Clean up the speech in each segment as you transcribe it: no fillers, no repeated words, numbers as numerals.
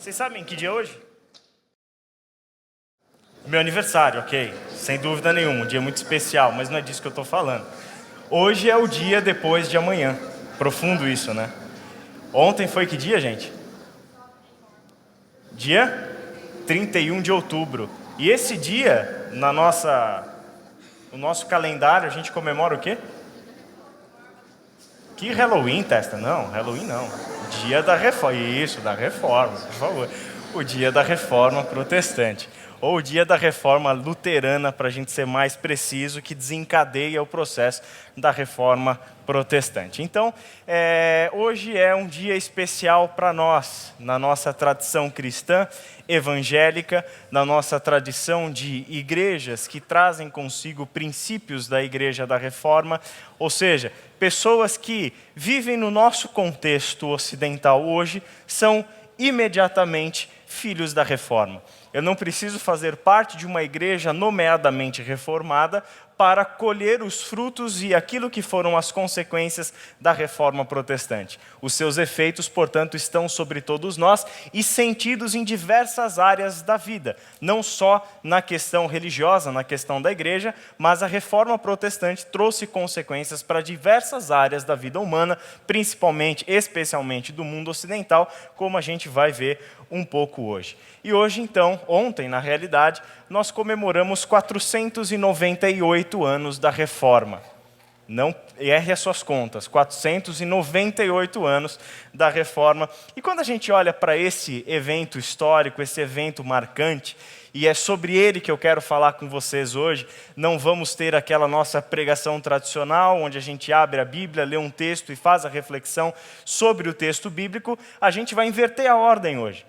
Vocês sabem que dia é hoje? Meu aniversário, ok. Sem dúvida nenhuma, um dia muito especial, mas não é disso que eu estou falando. Hoje é o dia depois de amanhã. Profundo isso, né? Ontem foi que dia, gente? Dia 31 de outubro. E esse dia, no nosso calendário, a gente comemora o quê? Que Halloween, Testa? Não, Halloween não. Dia da Reforma. Isso, da Reforma, por favor. O dia da Reforma Protestante. Ou o dia da Reforma Luterana, para a gente ser mais preciso, que desencadeia o processo da Reforma Protestante. Então, hoje é um dia especial para nós, na nossa tradição cristã, evangélica, na nossa tradição de igrejas que trazem consigo princípios da Igreja da Reforma, ou seja, pessoas que vivem no nosso contexto ocidental hoje são imediatamente filhos da Reforma. Eu não preciso fazer parte de uma igreja nomeadamente reformada para colher os frutos e aquilo que foram as consequências da Reforma Protestante. Os seus efeitos, portanto, estão sobre todos nós e sentidos em diversas áreas da vida, não só na questão religiosa, na questão da igreja, mas a Reforma Protestante trouxe consequências para diversas áreas da vida humana, principalmente, especialmente do mundo ocidental, como a gente vai ver um pouco hoje. E hoje, então, ontem, na realidade, nós comemoramos 498 anos da Reforma. Não erre as suas contas, 498 anos da Reforma. E quando a gente olha para esse evento histórico, esse evento marcante, e é sobre ele que eu quero falar com vocês hoje, não vamos ter aquela nossa pregação tradicional, onde a gente abre a Bíblia, lê um texto e faz a reflexão sobre o texto bíblico, a gente vai inverter a ordem hoje.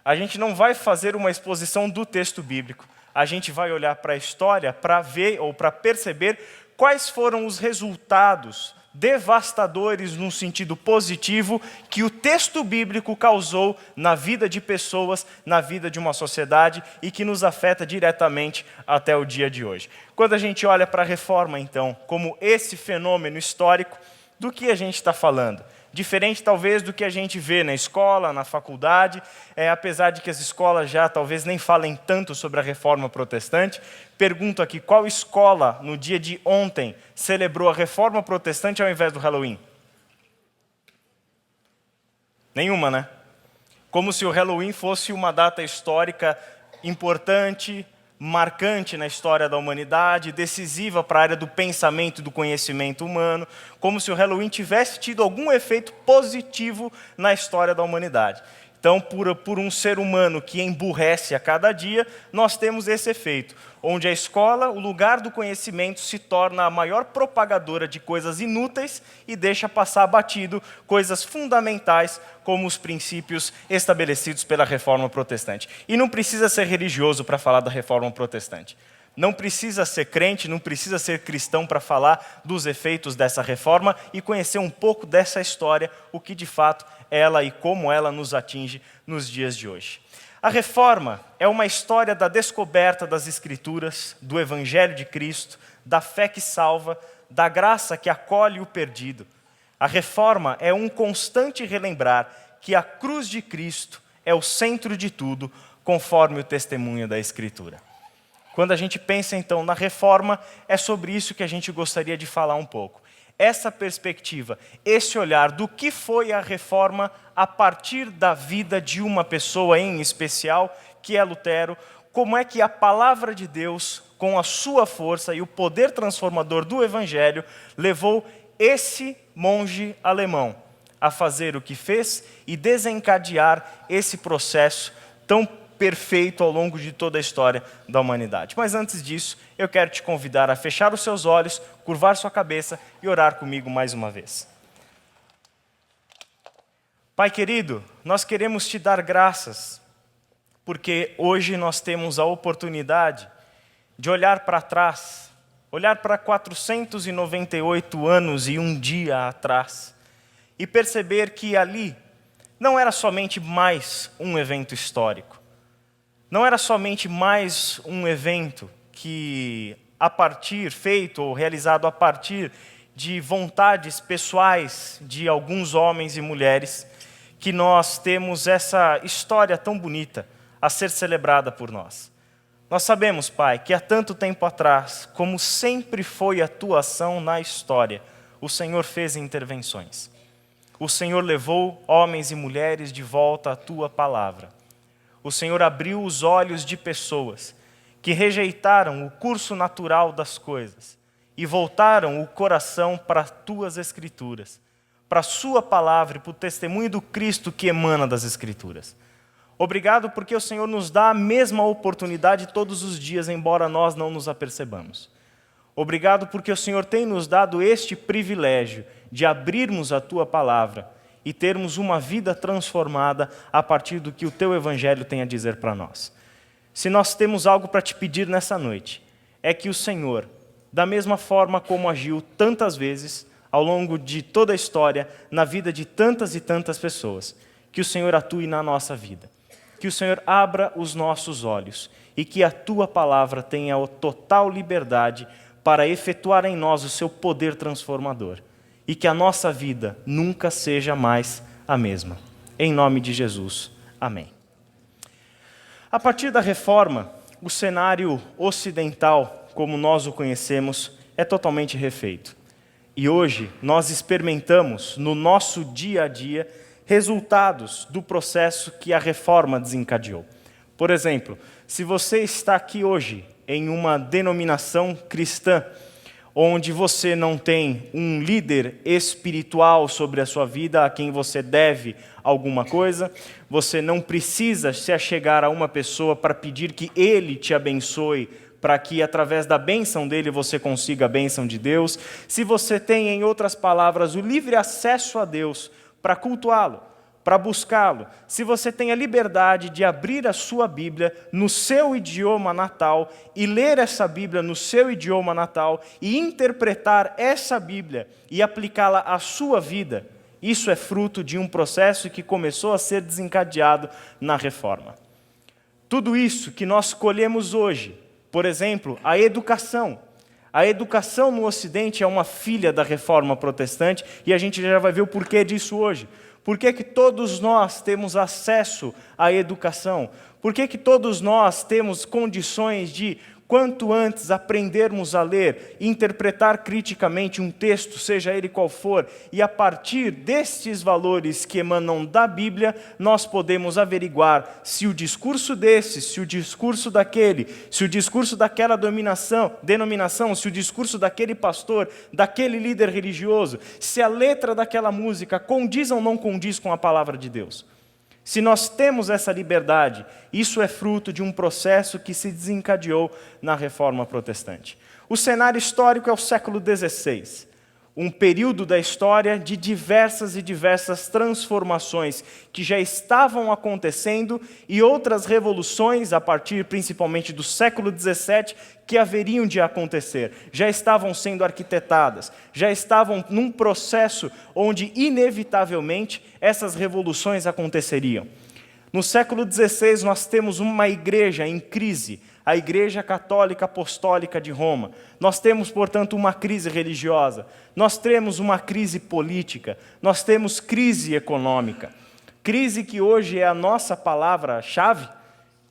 A gente não vai fazer uma exposição do texto bíblico. A gente vai olhar para a história para ver ou para perceber quais foram os resultados devastadores no sentido positivo que o texto bíblico causou na vida de pessoas, na vida de uma sociedade e que nos afeta diretamente até o dia de hoje. Quando a gente olha para a Reforma, então, como esse fenômeno histórico, do que a gente está falando? Diferente, talvez, do que a gente vê na escola, na faculdade, apesar de que as escolas já talvez nem falem tanto sobre a Reforma Protestante. Pergunto aqui, qual escola, no dia de ontem, celebrou a Reforma Protestante ao invés do Halloween? Nenhuma, né? Como se o Halloween fosse uma data histórica importante, marcante na história da humanidade, decisiva para a área do pensamento e do conhecimento humano, como se o Halloween tivesse tido algum efeito positivo na história da humanidade. Então, por um ser humano que emburrece a cada dia, nós temos esse efeito, onde a escola, o lugar do conhecimento, se torna a maior propagadora de coisas inúteis e deixa passar batido coisas fundamentais, como os princípios estabelecidos pela Reforma Protestante. E não precisa ser religioso para falar da Reforma Protestante. Não precisa ser crente, não precisa ser cristão para falar dos efeitos dessa reforma e conhecer um pouco dessa história, o que de fato ela e como ela nos atinge nos dias de hoje. A Reforma é uma história da descoberta das Escrituras, do Evangelho de Cristo, da fé que salva, da graça que acolhe o perdido. A Reforma é um constante relembrar que a cruz de Cristo é o centro de tudo, conforme o testemunho da Escritura. Quando a gente pensa, então, na Reforma, é sobre isso que a gente gostaria de falar um pouco. Essa perspectiva, esse olhar do que foi a Reforma a partir da vida de uma pessoa em especial, que é Lutero, como é que a palavra de Deus, com a sua força e o poder transformador do Evangelho, levou esse monge alemão a fazer o que fez e desencadear esse processo tão perfeito ao longo de toda a história da humanidade. Mas antes disso, eu quero te convidar a fechar os seus olhos, curvar sua cabeça e orar comigo mais uma vez. Pai querido, nós queremos te dar graças, porque hoje nós temos a oportunidade de olhar para trás, olhar para 498 anos e um dia atrás, e perceber que ali não era somente mais um evento histórico, não era somente mais um evento que, feito ou realizado a partir de vontades pessoais de alguns homens e mulheres, que nós temos essa história tão bonita a ser celebrada por nós. Nós sabemos, Pai, que há tanto tempo atrás, como sempre foi a tua ação na história, o Senhor fez intervenções. O Senhor levou homens e mulheres de volta à tua palavra. O Senhor abriu os olhos de pessoas que rejeitaram o curso natural das coisas e voltaram o coração para as tuas Escrituras, para a sua palavra e para o testemunho do Cristo que emana das Escrituras. Obrigado porque o Senhor nos dá a mesma oportunidade todos os dias, embora nós não nos apercebamos. Obrigado porque o Senhor tem nos dado este privilégio de abrirmos a tua palavra e termos uma vida transformada a partir do que o teu evangelho tem a dizer para nós. Se nós temos algo para te pedir nessa noite, é que o Senhor, da mesma forma como agiu tantas vezes ao longo de toda a história, na vida de tantas e tantas pessoas, que o Senhor atue na nossa vida. Que o Senhor abra os nossos olhos e que a tua palavra tenha a total liberdade para efetuar em nós o seu poder transformador e que a nossa vida nunca seja mais a mesma. Em nome de Jesus. Amém. A partir da Reforma, o cenário ocidental, como nós o conhecemos, é totalmente refeito. E hoje nós experimentamos no nosso dia a dia resultados do processo que a Reforma desencadeou. Por exemplo, se você está aqui hoje em uma denominação cristã, onde você não tem um líder espiritual sobre a sua vida, a quem você deve alguma coisa, você não precisa se achegar a uma pessoa para pedir que ele te abençoe, para que através da bênção dele você consiga a bênção de Deus. Se você tem, em outras palavras, o livre acesso a Deus para cultuá-lo, para buscá-lo, se você tem a liberdade de abrir a sua Bíblia no seu idioma natal e ler essa Bíblia no seu idioma natal e interpretar essa Bíblia e aplicá-la à sua vida, isso é fruto de um processo que começou a ser desencadeado na Reforma. Tudo isso que nós colhemos hoje, por exemplo, a educação. A educação no Ocidente é uma filha da Reforma Protestante e a gente já vai ver o porquê disso hoje. Por que todos nós temos acesso à educação? Por que todos nós temos condições de, quanto antes, aprendermos a ler, interpretar criticamente um texto, seja ele qual for, e a partir destes valores que emanam da Bíblia, nós podemos averiguar se o discurso desse, se o discurso daquele, se o discurso daquela denominação, se o discurso daquele pastor, daquele líder religioso, se a letra daquela música condiz ou não condiz com a palavra de Deus. Se nós temos essa liberdade, isso é fruto de um processo que se desencadeou na Reforma Protestante. O cenário histórico é o século XVI, um período da história de diversas e diversas transformações que já estavam acontecendo e outras revoluções, a partir principalmente do século XVII, que haveriam de acontecer. Já estavam sendo arquitetadas, já estavam num processo onde, inevitavelmente, essas revoluções aconteceriam. No século XVI, nós temos uma igreja em crise, a Igreja Católica Apostólica de Roma. Nós temos, portanto, uma crise religiosa, nós temos uma crise política, nós temos crise econômica. Crise que hoje é a nossa palavra-chave,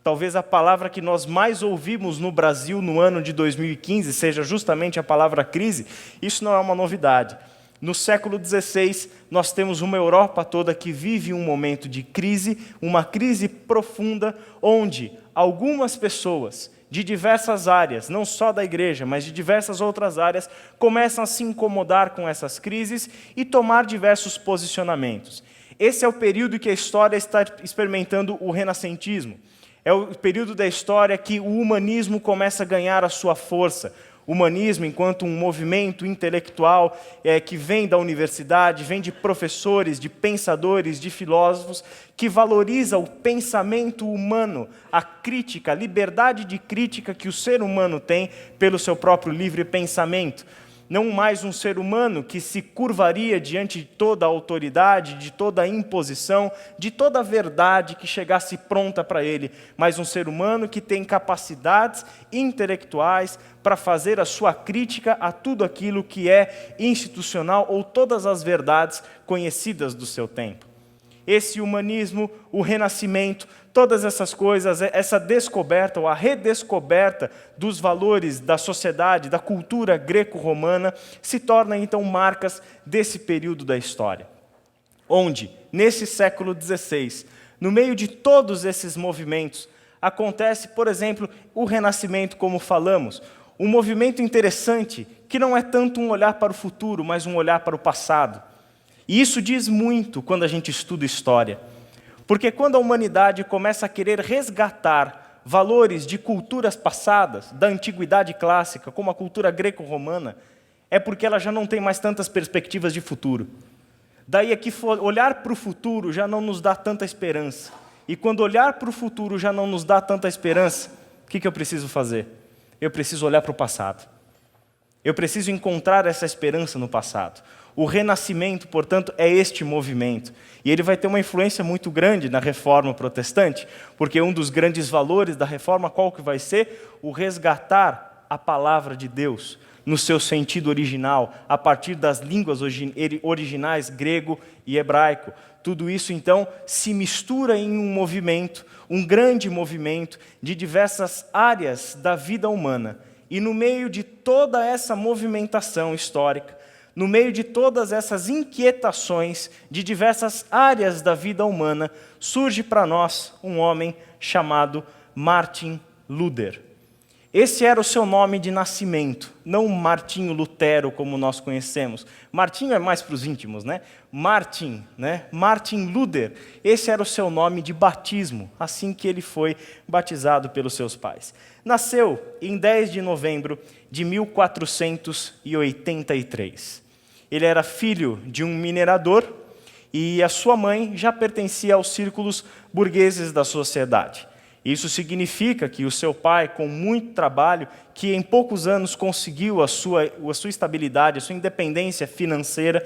talvez a palavra que nós mais ouvimos no Brasil no ano de 2015 seja justamente a palavra crise. Isso não é uma novidade. No século XVI, nós temos uma Europa toda que vive um momento de crise, uma crise profunda, onde algumas pessoas de diversas áreas, não só da igreja, mas de diversas outras áreas, começam a se incomodar com essas crises e tomar diversos posicionamentos. Esse é o período que a história está experimentando o renascentismo. É o período da história que o humanismo começa a ganhar a sua força. O humanismo, enquanto um movimento intelectual que vem da universidade, vem de professores, de pensadores, de filósofos, que valoriza o pensamento humano, a crítica, a liberdade de crítica que o ser humano tem pelo seu próprio livre pensamento. Não mais um ser humano que se curvaria diante de toda a autoridade, de toda a imposição, de toda a verdade que chegasse pronta para ele, mas um ser humano que tem capacidades intelectuais para fazer a sua crítica a tudo aquilo que é institucional ou todas as verdades conhecidas do seu tempo. esse humanismo, o renascimento, todas essas coisas, essa descoberta ou a redescoberta dos valores da sociedade, da cultura greco-romana, se tornam então marcas desse período da história. Onde, nesse século XVI, no meio de todos esses movimentos, acontece, por exemplo, o Renascimento, como falamos, um movimento interessante que não é tanto um olhar para o futuro, mas um olhar para o passado. E isso diz muito quando a gente estuda história. Porque quando a humanidade começa a querer resgatar valores de culturas passadas, da antiguidade clássica, como a cultura greco-romana, é porque ela já não tem mais tantas perspectivas de futuro. Daí é que olhar para o futuro já não nos dá tanta esperança. E quando olhar para o futuro já não nos dá tanta esperança, o que eu preciso fazer? Eu preciso olhar para o passado. Eu preciso encontrar essa esperança no passado. O Renascimento, portanto, é este movimento. E ele vai ter uma influência muito grande na Reforma Protestante, porque um dos grandes valores da Reforma, qual que vai ser? O resgatar a palavra de Deus no seu sentido original, a partir das línguas originais grego e hebraico. Tudo isso, então, se mistura em um movimento, um grande movimento de diversas áreas da vida humana. E no meio de toda essa movimentação histórica, no meio de todas essas inquietações de diversas áreas da vida humana, surge para nós um homem chamado Martin Luther. Esse era o seu nome de nascimento, não Martinho Lutero, como nós conhecemos. Martinho é mais para os íntimos, né? Martin Luther, esse era o seu nome de batismo, assim que ele foi batizado pelos seus pais. Nasceu em 10 de novembro de 1483. Ele era filho de um minerador e a sua mãe já pertencia aos círculos burgueses da sociedade. Isso significa que o seu pai, com muito trabalho, que em poucos anos conseguiu a sua estabilidade, a sua independência financeira,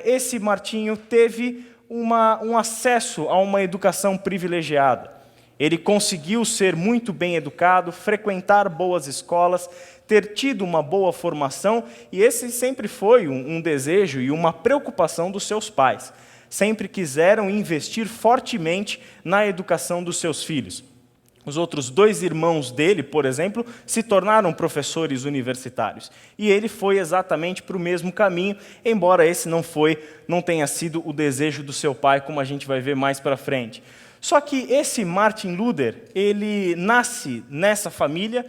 esse Martinho teve um acesso a uma educação privilegiada. Ele conseguiu ser muito bem educado, frequentar boas escolas, ter tido uma boa formação, e esse sempre foi um desejo e uma preocupação dos seus pais. Sempre quiseram investir fortemente na educação dos seus filhos. Os outros 2 irmãos dele, por exemplo, se tornaram professores universitários. E ele foi exatamente para o mesmo caminho, embora esse não tenha sido o desejo do seu pai, como a gente vai ver mais para frente. Só que esse Martin Luther, ele nasce nessa família,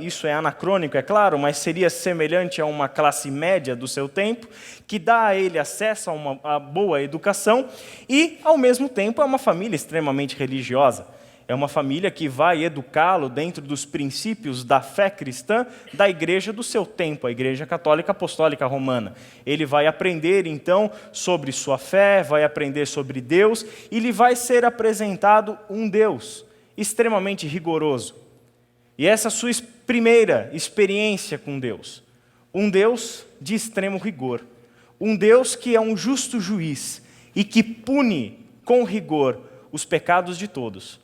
isso é anacrônico, é claro, mas seria semelhante a uma classe média do seu tempo, que dá a ele acesso a uma boa educação e, ao mesmo tempo, é uma família extremamente religiosa. É uma família que vai educá-lo dentro dos princípios da fé cristã da igreja do seu tempo, a Igreja Católica Apostólica Romana. Ele vai aprender, então, sobre sua fé, vai aprender sobre Deus, e lhe vai ser apresentado um Deus extremamente rigoroso. E essa sua primeira experiência com Deus, um Deus de extremo rigor, um Deus que é um justo juiz e que pune com rigor os pecados de todos.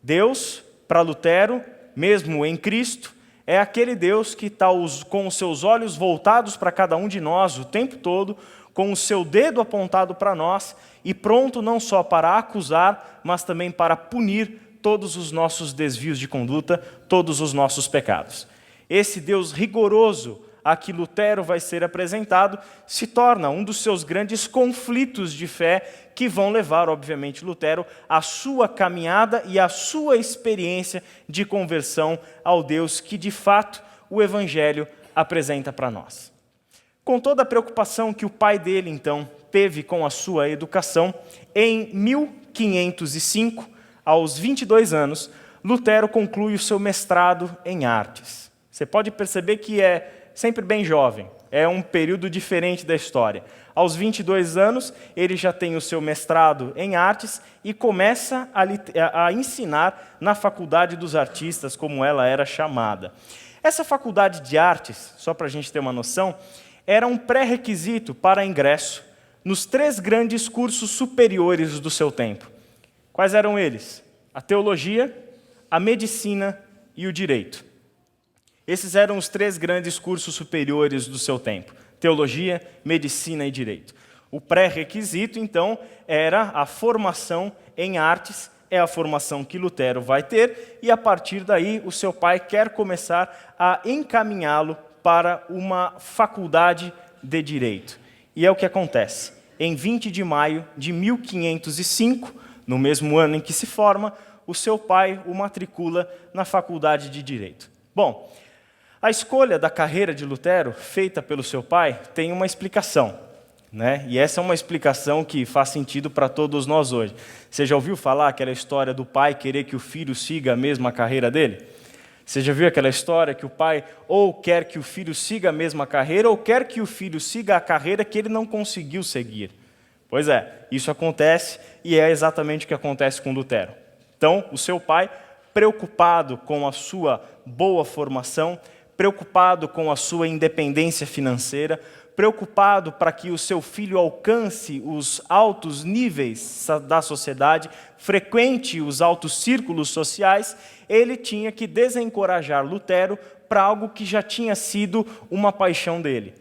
Deus, para Lutero, mesmo em Cristo, é aquele Deus que está com os seus olhos voltados para cada um de nós o tempo todo, com o seu dedo apontado para nós e pronto não só para acusar, mas também para punir todos os nossos desvios de conduta, todos os nossos pecados. Esse Deus rigoroso a que Lutero vai ser apresentado se torna um dos seus grandes conflitos de fé que vão levar, obviamente, Lutero à sua caminhada e à sua experiência de conversão ao Deus que, de fato, o Evangelho apresenta para nós. Com toda a preocupação que o pai dele, então, teve com a sua educação, em 1505, aos 22 anos, Lutero conclui o seu mestrado em artes. Você pode perceber que é sempre bem jovem, é um período diferente da história. Aos 22 anos, ele já tem o seu mestrado em artes e começa a ensinar na Faculdade dos Artistas, como ela era chamada. Essa faculdade de artes, só para a gente ter uma noção, era um pré-requisito para ingresso nos 3 grandes cursos superiores do seu tempo. Quais eram eles? A teologia, a medicina e o direito. Esses eram os 3 grandes cursos superiores do seu tempo: teologia, medicina e direito. O pré-requisito, então, era a formação em artes, é a formação que Lutero vai ter, e a partir daí o seu pai quer começar a encaminhá-lo para uma faculdade de direito. E é o que acontece. Em 20 de maio de 1505, no mesmo ano em que se forma, o seu pai o matricula na faculdade de direito. Bom, a escolha da carreira de Lutero, feita pelo seu pai, tem uma explicação, né? E essa é uma explicação que faz sentido para todos nós hoje. Você já ouviu falar aquela história do pai querer que o filho siga a mesma carreira dele? Você já viu aquela história que o pai ou quer que o filho siga a mesma carreira ou quer que o filho siga a carreira que ele não conseguiu seguir? Pois é, isso acontece e é exatamente o que acontece com Lutero. Então, o seu pai, preocupado com a sua boa formação, preocupado com a sua independência financeira, preocupado para que o seu filho alcance os altos níveis da sociedade, frequente os altos círculos sociais, ele tinha que desencorajar Lutero para algo que já tinha sido uma paixão dele.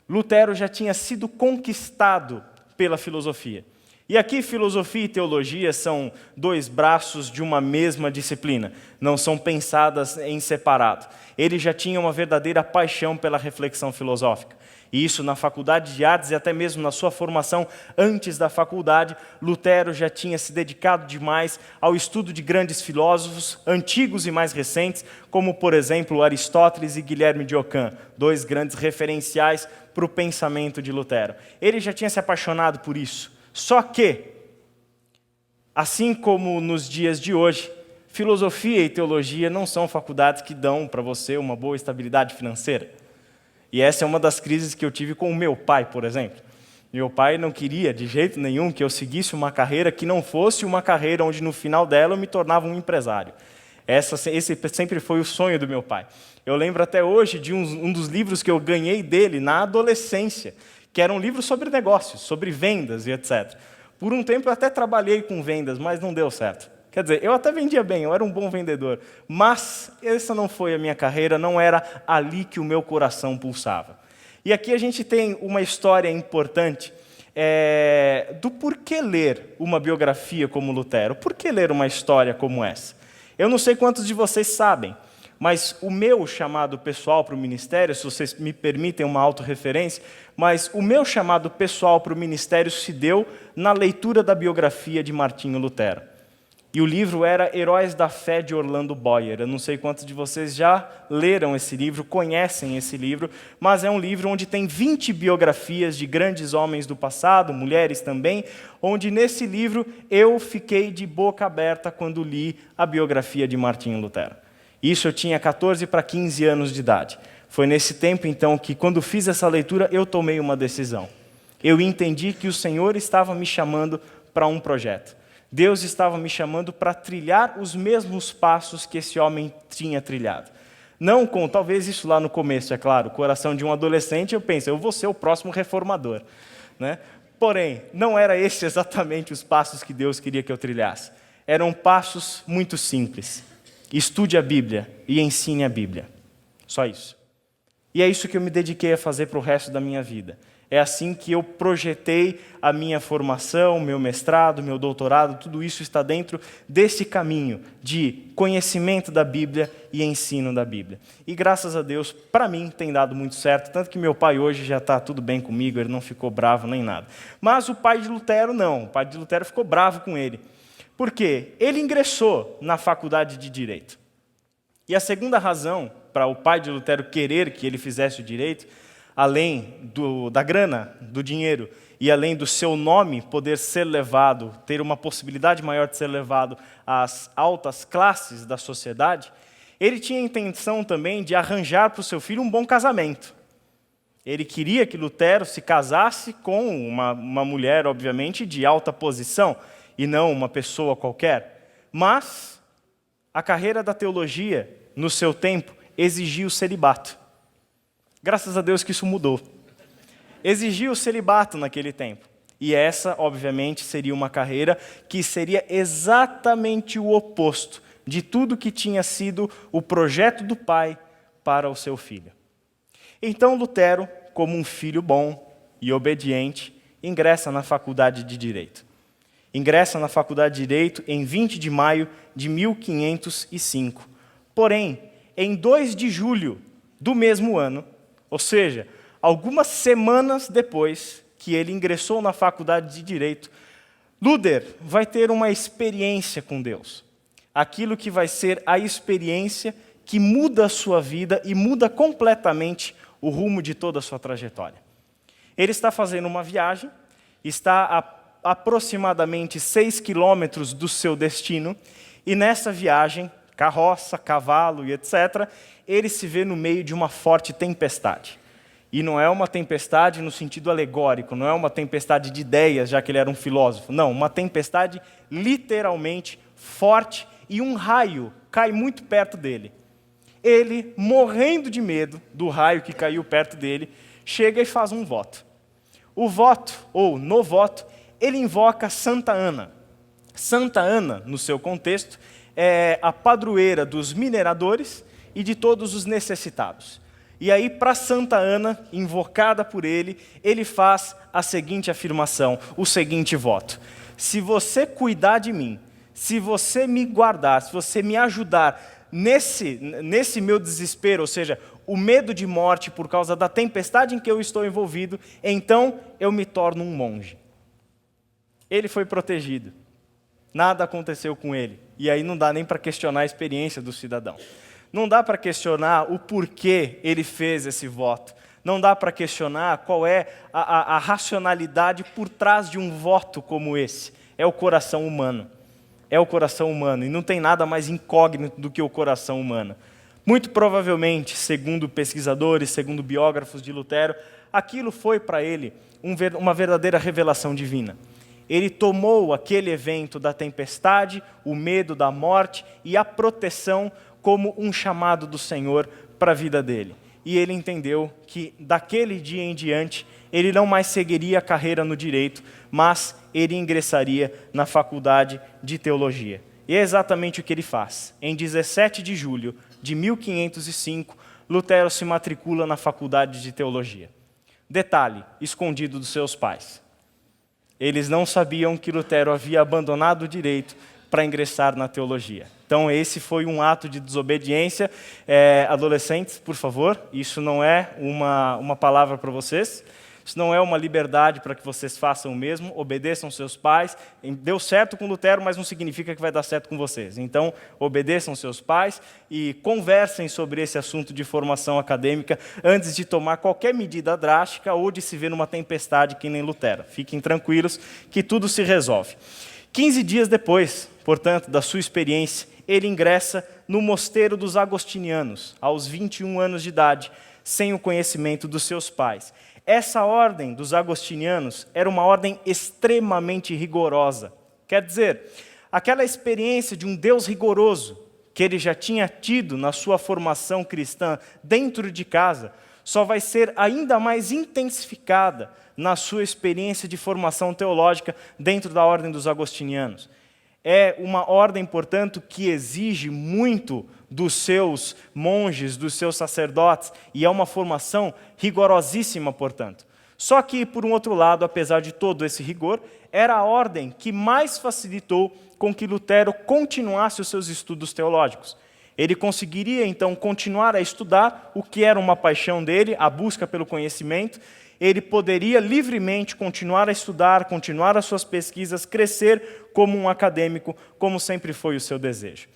Lutero já tinha sido conquistado pela filosofia. E aqui filosofia e teologia são dois braços de uma mesma disciplina, não são pensadas em separado. Ele já tinha uma verdadeira paixão pela reflexão filosófica. E isso na faculdade de artes e até mesmo na sua formação antes da faculdade, Lutero já tinha se dedicado demais ao estudo de grandes filósofos, antigos e mais recentes, como, por exemplo, Aristóteles e Guilherme de Ockham, dois grandes referenciais para o pensamento de Lutero. Ele já tinha se apaixonado por isso. Só que, assim como nos dias de hoje, filosofia e teologia não são faculdades que dão para você uma boa estabilidade financeira. E essa é uma das crises que eu tive com o meu pai, por exemplo. Meu pai não queria de jeito nenhum que eu seguisse uma carreira que não fosse uma carreira onde no final dela eu me tornava um empresário. Esse sempre foi o sonho do meu pai. Eu lembro até hoje de um dos livros que eu ganhei dele na adolescência, que era um livro sobre negócios, sobre vendas e etc. Por um tempo eu até trabalhei com vendas, mas não deu certo. Quer dizer, eu até vendia bem, eu era um bom vendedor, mas essa não foi a minha carreira, não era ali que o meu coração pulsava. E aqui a gente tem uma história importante do porquê ler uma biografia como Lutero, por que ler uma história como essa. Eu não sei quantos de vocês sabem, mas o meu chamado pessoal para o ministério, se vocês me permitem uma autorreferência, mas o meu chamado pessoal para o ministério se deu na leitura da biografia de Martinho Lutero. E o livro era Heróis da Fé, de Orlando Boyer. Eu não sei quantos de vocês já leram esse livro, conhecem esse livro, mas é um livro onde tem 20 biografias de grandes homens do passado, mulheres também, onde nesse livro eu fiquei de boca aberta quando li a biografia de Martinho Lutero. Isso eu tinha 14 para 15 anos de idade. Foi nesse tempo, então, que quando fiz essa leitura, eu tomei uma decisão. Eu entendi que o Senhor estava me chamando para um projeto. Deus estava me chamando para trilhar os mesmos passos que esse homem tinha trilhado. Não com, talvez isso lá no começo, é claro, o coração de um adolescente, eu penso, eu vou ser o próximo reformador, né? Porém, não era esse exatamente os passos que Deus queria que eu trilhasse. Eram passos muito simples. Estude a Bíblia e ensine a Bíblia. Só isso. E é isso que eu me dediquei a fazer para o resto da minha vida. É assim que eu projetei a minha formação, meu mestrado, meu doutorado, tudo isso está dentro desse caminho de conhecimento da Bíblia e ensino da Bíblia. E graças a Deus, para mim, tem dado muito certo, tanto que meu pai hoje já está tudo bem comigo, ele não ficou bravo nem nada. Mas o pai de Lutero não, o pai de Lutero ficou bravo com ele. Por quê? Ele ingressou na faculdade de Direito. E a segunda razão para o pai de Lutero querer que ele fizesse o direito, além da grana, do dinheiro, e além do seu nome poder ser levado, ter uma possibilidade maior de ser levado às altas classes da sociedade, ele tinha a intenção também de arranjar para o seu filho um bom casamento. Ele queria que Lutero se casasse com uma mulher, obviamente, de alta posição, e não uma pessoa qualquer. Mas a carreira da teologia, no seu tempo, exigia o celibato. Graças a Deus que isso mudou. Exigia o celibato naquele tempo. E essa, obviamente, seria uma carreira que seria exatamente o oposto de tudo que tinha sido o projeto do pai para o seu filho. Então Lutero, como um filho bom e obediente, ingressa na faculdade de Direito. Ingressa na faculdade de Direito em 20 de maio de 1505. Porém, em 2 de julho do mesmo ano, ou seja, algumas semanas depois que ele ingressou na faculdade de Direito, Luther vai ter uma experiência com Deus. Aquilo que vai ser a experiência que muda a sua vida e muda completamente o rumo de toda a sua trajetória. Ele está fazendo uma viagem, está a aproximadamente 6 quilômetros do seu destino, e nessa viagem, carroça, cavalo e etc., ele se vê no meio de uma forte tempestade. E não é uma tempestade no sentido alegórico, não é uma tempestade de ideias, já que ele era um filósofo. Não, uma tempestade literalmente forte, e um raio cai muito perto dele. Ele, morrendo de medo do raio que caiu perto dele, chega e faz um voto. O voto, ou no voto, ele invoca Santa Ana. Santa Ana, no seu contexto, é a padroeira dos mineradores e de todos os necessitados. E aí, para Santa Ana, invocada por ele faz a seguinte afirmação, o seguinte voto: se você cuidar de mim, se você me guardar, se você me ajudar nesse meu desespero, ou seja, o medo de morte por causa da tempestade em que eu estou envolvido, então eu me torno um monge. Ele foi protegido. Nada aconteceu com ele. E aí não dá nem para questionar a experiência do cidadão. Não dá para questionar o porquê ele fez esse voto. Não dá para questionar qual é a racionalidade por trás de um voto como esse. É o coração humano. É o coração humano. E não tem nada mais incógnito do que o coração humano. Muito provavelmente, segundo pesquisadores, segundo biógrafos de Lutero, aquilo foi para ele uma verdadeira revelação divina. Ele tomou aquele evento da tempestade, o medo da morte e a proteção como um chamado do Senhor para a vida dele. E ele entendeu que daquele dia em diante, ele não mais seguiria a carreira no direito, mas ele ingressaria na faculdade de teologia. E é exatamente o que ele faz. Em 17 de julho de 1505, Lutero se matricula na faculdade de teologia. Detalhe, escondido dos seus pais. Eles não sabiam que Lutero havia abandonado o direito para ingressar na teologia. Então, esse foi um ato de desobediência. Adolescentes, por favor, isso não é uma palavra para vocês. Isso não é uma liberdade para que vocês façam o mesmo, obedeçam seus pais. Deu certo com Lutero, mas não significa que vai dar certo com vocês. Então, obedeçam seus pais e conversem sobre esse assunto de formação acadêmica antes de tomar qualquer medida drástica ou de se ver numa tempestade que nem Lutero. Fiquem tranquilos que tudo se resolve. 15 dias depois, portanto, da sua experiência, ele ingressa no mosteiro dos agostinianos, aos 21 anos de idade, sem o conhecimento dos seus pais. Essa ordem dos agostinianos era uma ordem extremamente rigorosa. Quer dizer, aquela experiência de um Deus rigoroso que ele já tinha tido na sua formação cristã dentro de casa, só vai ser ainda mais intensificada na sua experiência de formação teológica dentro da ordem dos agostinianos. É uma ordem, portanto, que exige muito dos seus monges, dos seus sacerdotes, e é uma formação rigorosíssima, portanto. Só que, por um outro lado, apesar de todo esse rigor, era a ordem que mais facilitou com que Lutero continuasse os seus estudos teológicos. Ele conseguiria, então, continuar a estudar o que era uma paixão dele, a busca pelo conhecimento. Ele poderia livremente continuar a estudar, continuar as suas pesquisas, crescer como um acadêmico, como sempre foi o seu desejo.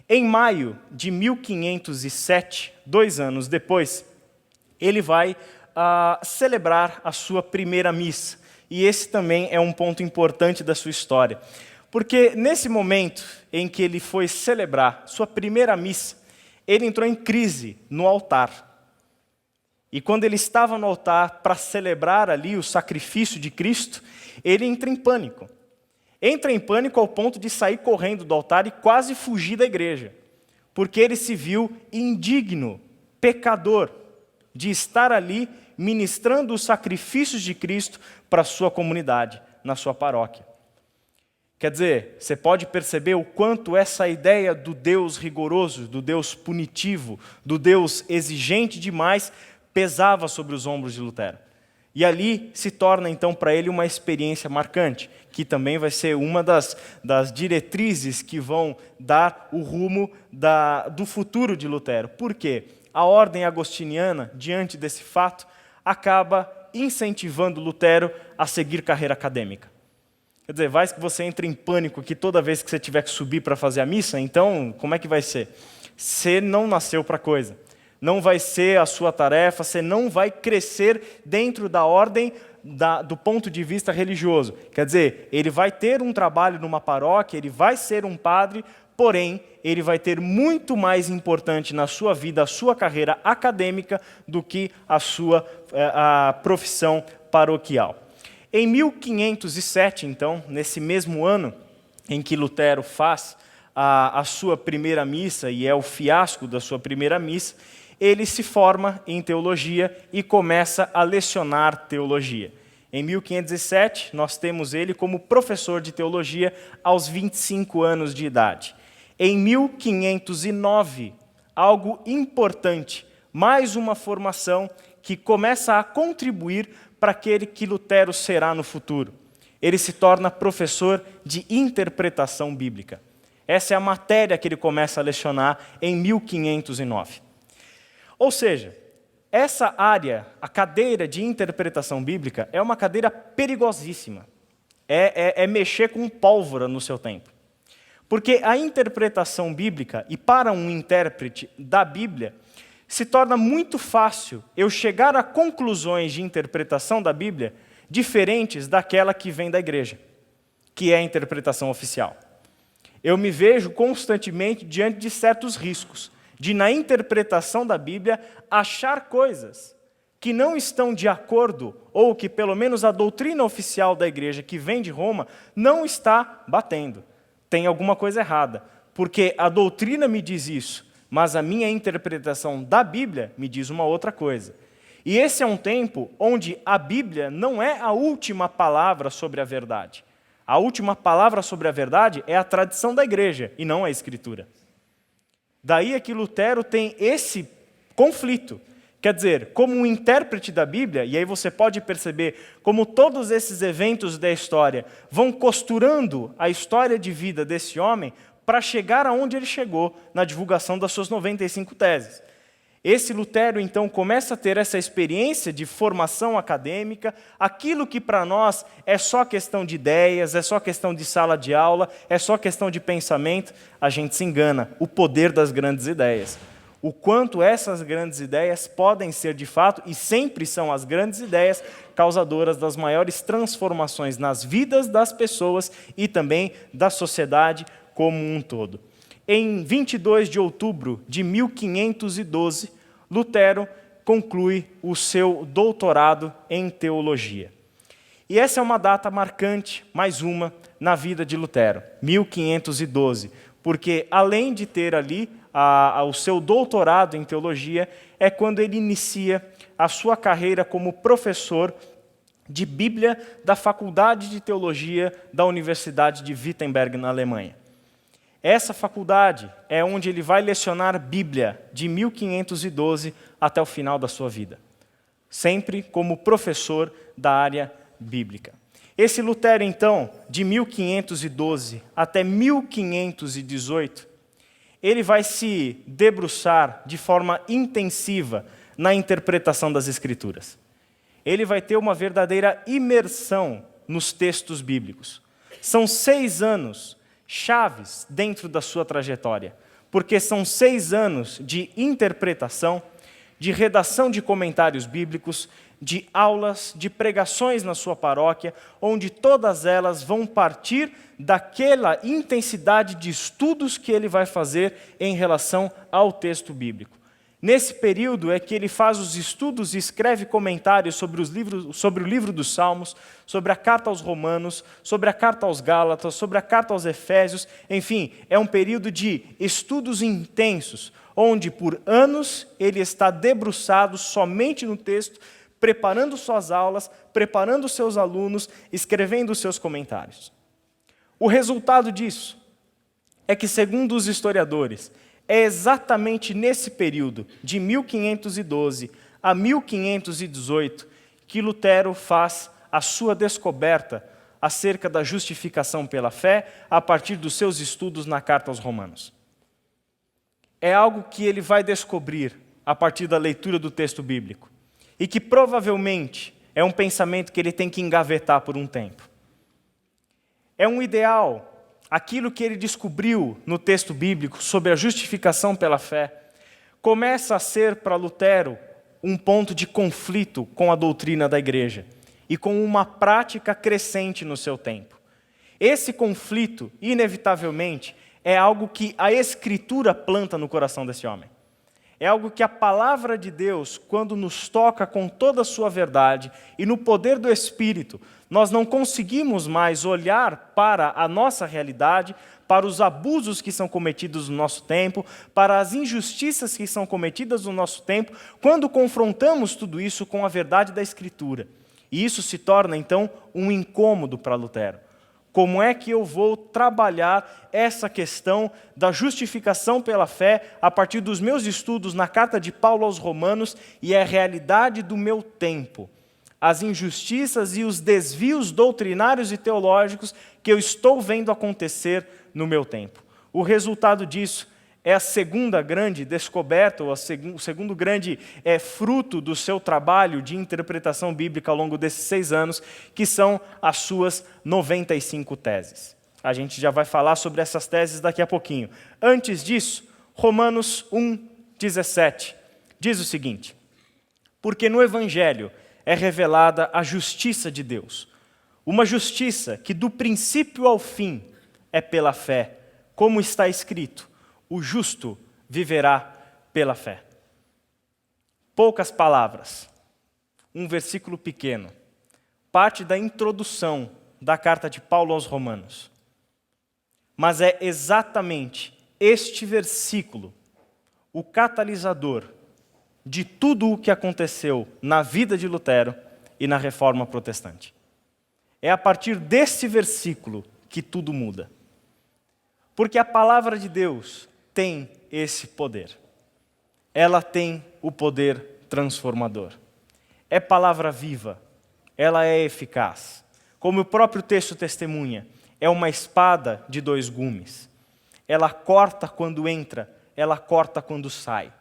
Em maio de 1507, 2 anos depois, ele vai celebrar a sua primeira missa. E esse também é um ponto importante da sua história. Porque nesse momento em que ele foi celebrar sua primeira missa, ele entrou em crise no altar. E quando ele estava no altar para celebrar ali o sacrifício de Cristo, ele entra em pânico. Entra em pânico ao ponto de sair correndo do altar e quase fugir da igreja. Porque ele se viu indigno, pecador, de estar ali ministrando os sacrifícios de Cristo para a sua comunidade, na sua paróquia. Quer dizer, você pode perceber o quanto essa ideia do Deus rigoroso, do Deus punitivo, do Deus exigente demais, pesava sobre os ombros de Lutero. E ali se torna, então, para ele uma experiência marcante, que também vai ser uma das diretrizes que vão dar o rumo do futuro de Lutero. Por quê? A ordem agostiniana, diante desse fato, acaba incentivando Lutero a seguir carreira acadêmica. Quer dizer, vai que você entra em pânico que toda vez que você tiver que subir para fazer a missa, então como é que vai ser? Você não nasceu para coisa. Não vai ser a sua tarefa, você não vai crescer dentro da ordem do ponto de vista religioso. Quer dizer, ele vai ter um trabalho numa paróquia, ele vai ser um padre, porém, ele vai ter muito mais importante na sua vida, a sua carreira acadêmica, do que a profissão paroquial. Em 1507, então, nesse mesmo ano em que Lutero faz a sua primeira missa, e é o fiasco da sua primeira missa, ele se forma em teologia e começa a lecionar teologia. Em 1507, nós temos ele como professor de teologia aos 25 anos de idade. Em 1509, algo importante, mais uma formação que começa a contribuir para aquele que Lutero será no futuro. Ele se torna professor de interpretação bíblica. Essa é a matéria que ele começa a lecionar em 1509. Ou seja, essa área, a cadeira de interpretação bíblica, é uma cadeira perigosíssima. É mexer com pólvora no seu tempo. Porque a interpretação bíblica, e para um intérprete da Bíblia, se torna muito fácil eu chegar a conclusões de interpretação da Bíblia diferentes daquela que vem da igreja, que é a interpretação oficial. Eu me vejo constantemente diante de certos riscos, de, na interpretação da Bíblia, achar coisas que não estão de acordo, ou que pelo menos a doutrina oficial da igreja, que vem de Roma, não está batendo. Tem alguma coisa errada, porque a doutrina me diz isso, mas a minha interpretação da Bíblia me diz uma outra coisa. E esse é um tempo onde a Bíblia não é a última palavra sobre a verdade. A última palavra sobre a verdade é a tradição da igreja, e não a Escritura. Daí é que Lutero tem esse conflito. Quer dizer, como um intérprete da Bíblia, e aí você pode perceber como todos esses eventos da história vão costurando a história de vida desse homem para chegar aonde ele chegou na divulgação das suas 95 teses. Esse Lutero, então, começa a ter essa experiência de formação acadêmica, aquilo que para nós é só questão de ideias, é só questão de sala de aula, é só questão de pensamento, a gente se engana, o poder das grandes ideias. O quanto essas grandes ideias podem ser, de fato, e sempre são as grandes ideias, causadoras das maiores transformações nas vidas das pessoas e também da sociedade como um todo. Em 22 de outubro de 1512, Lutero conclui o seu doutorado em teologia. E essa é uma data marcante, mais uma, na vida de Lutero, 1512, porque além de ter ali o seu doutorado em teologia, é quando ele inicia a sua carreira como professor de Bíblia da Faculdade de Teologia da Universidade de Wittenberg, na Alemanha. Essa faculdade é onde ele vai lecionar Bíblia de 1512 até o final da sua vida, sempre como professor da área bíblica. Esse Lutero, então, de 1512 até 1518, ele vai se debruçar de forma intensiva na interpretação das Escrituras. Ele vai ter uma verdadeira imersão nos textos bíblicos. São 6 anos chaves dentro da sua trajetória, porque são 6 anos de interpretação, de redação de comentários bíblicos, de aulas, de pregações na sua paróquia, onde todas elas vão partir daquela intensidade de estudos que ele vai fazer em relação ao texto bíblico. Nesse período é que ele faz os estudos e escreve comentários sobre o livro dos Salmos, sobre a carta aos Romanos, sobre a carta aos Gálatas, sobre a carta aos Efésios. Enfim, é um período de estudos intensos, onde por anos ele está debruçado somente no texto, preparando suas aulas, preparando seus alunos, escrevendo seus comentários. O resultado disso é que, segundo os historiadores, é exatamente nesse período, de 1512 a 1518, que Lutero faz a sua descoberta acerca da justificação pela fé a partir dos seus estudos na carta aos Romanos. É algo que ele vai descobrir a partir da leitura do texto bíblico e que provavelmente é um pensamento que ele tem que engavetar por um tempo. É um ideal, aquilo que ele descobriu no texto bíblico sobre a justificação pela fé, começa a ser para Lutero um ponto de conflito com a doutrina da igreja e com uma prática crescente no seu tempo. Esse conflito, inevitavelmente, é algo que a Escritura planta no coração desse homem. É algo que a palavra de Deus, quando nos toca com toda a sua verdade e no poder do Espírito, nós não conseguimos mais olhar para a nossa realidade, para os abusos que são cometidos no nosso tempo, para as injustiças que são cometidas no nosso tempo, quando confrontamos tudo isso com a verdade da Escritura. E isso se torna, então, um incômodo para Lutero. Como é que eu vou trabalhar essa questão da justificação pela fé a partir dos meus estudos na carta de Paulo aos Romanos e a realidade do meu tempo? As injustiças e os desvios doutrinários e teológicos que eu estou vendo acontecer no meu tempo. O resultado disso é a segunda grande descoberta, ou o segundo grande fruto do seu trabalho de interpretação bíblica ao longo desses 6 anos, que são as suas 95 teses. A gente já vai falar sobre essas teses daqui a pouquinho. Antes disso, Romanos 1:17 diz o seguinte: porque no Evangelho é revelada a justiça de Deus, uma justiça que do princípio ao fim é pela fé, como está escrito: o justo viverá pela fé. Poucas palavras, um versículo pequeno, parte da introdução da carta de Paulo aos Romanos. Mas é exatamente este versículo o catalisador de tudo o que aconteceu na vida de Lutero e na Reforma Protestante. É a partir desse versículo que tudo muda. Porque a palavra de Deus tem esse poder. Ela tem o poder transformador. É palavra viva, ela é eficaz. Como o próprio texto testemunha, é uma espada de 2 gumes. Ela corta quando entra, ela corta quando sai.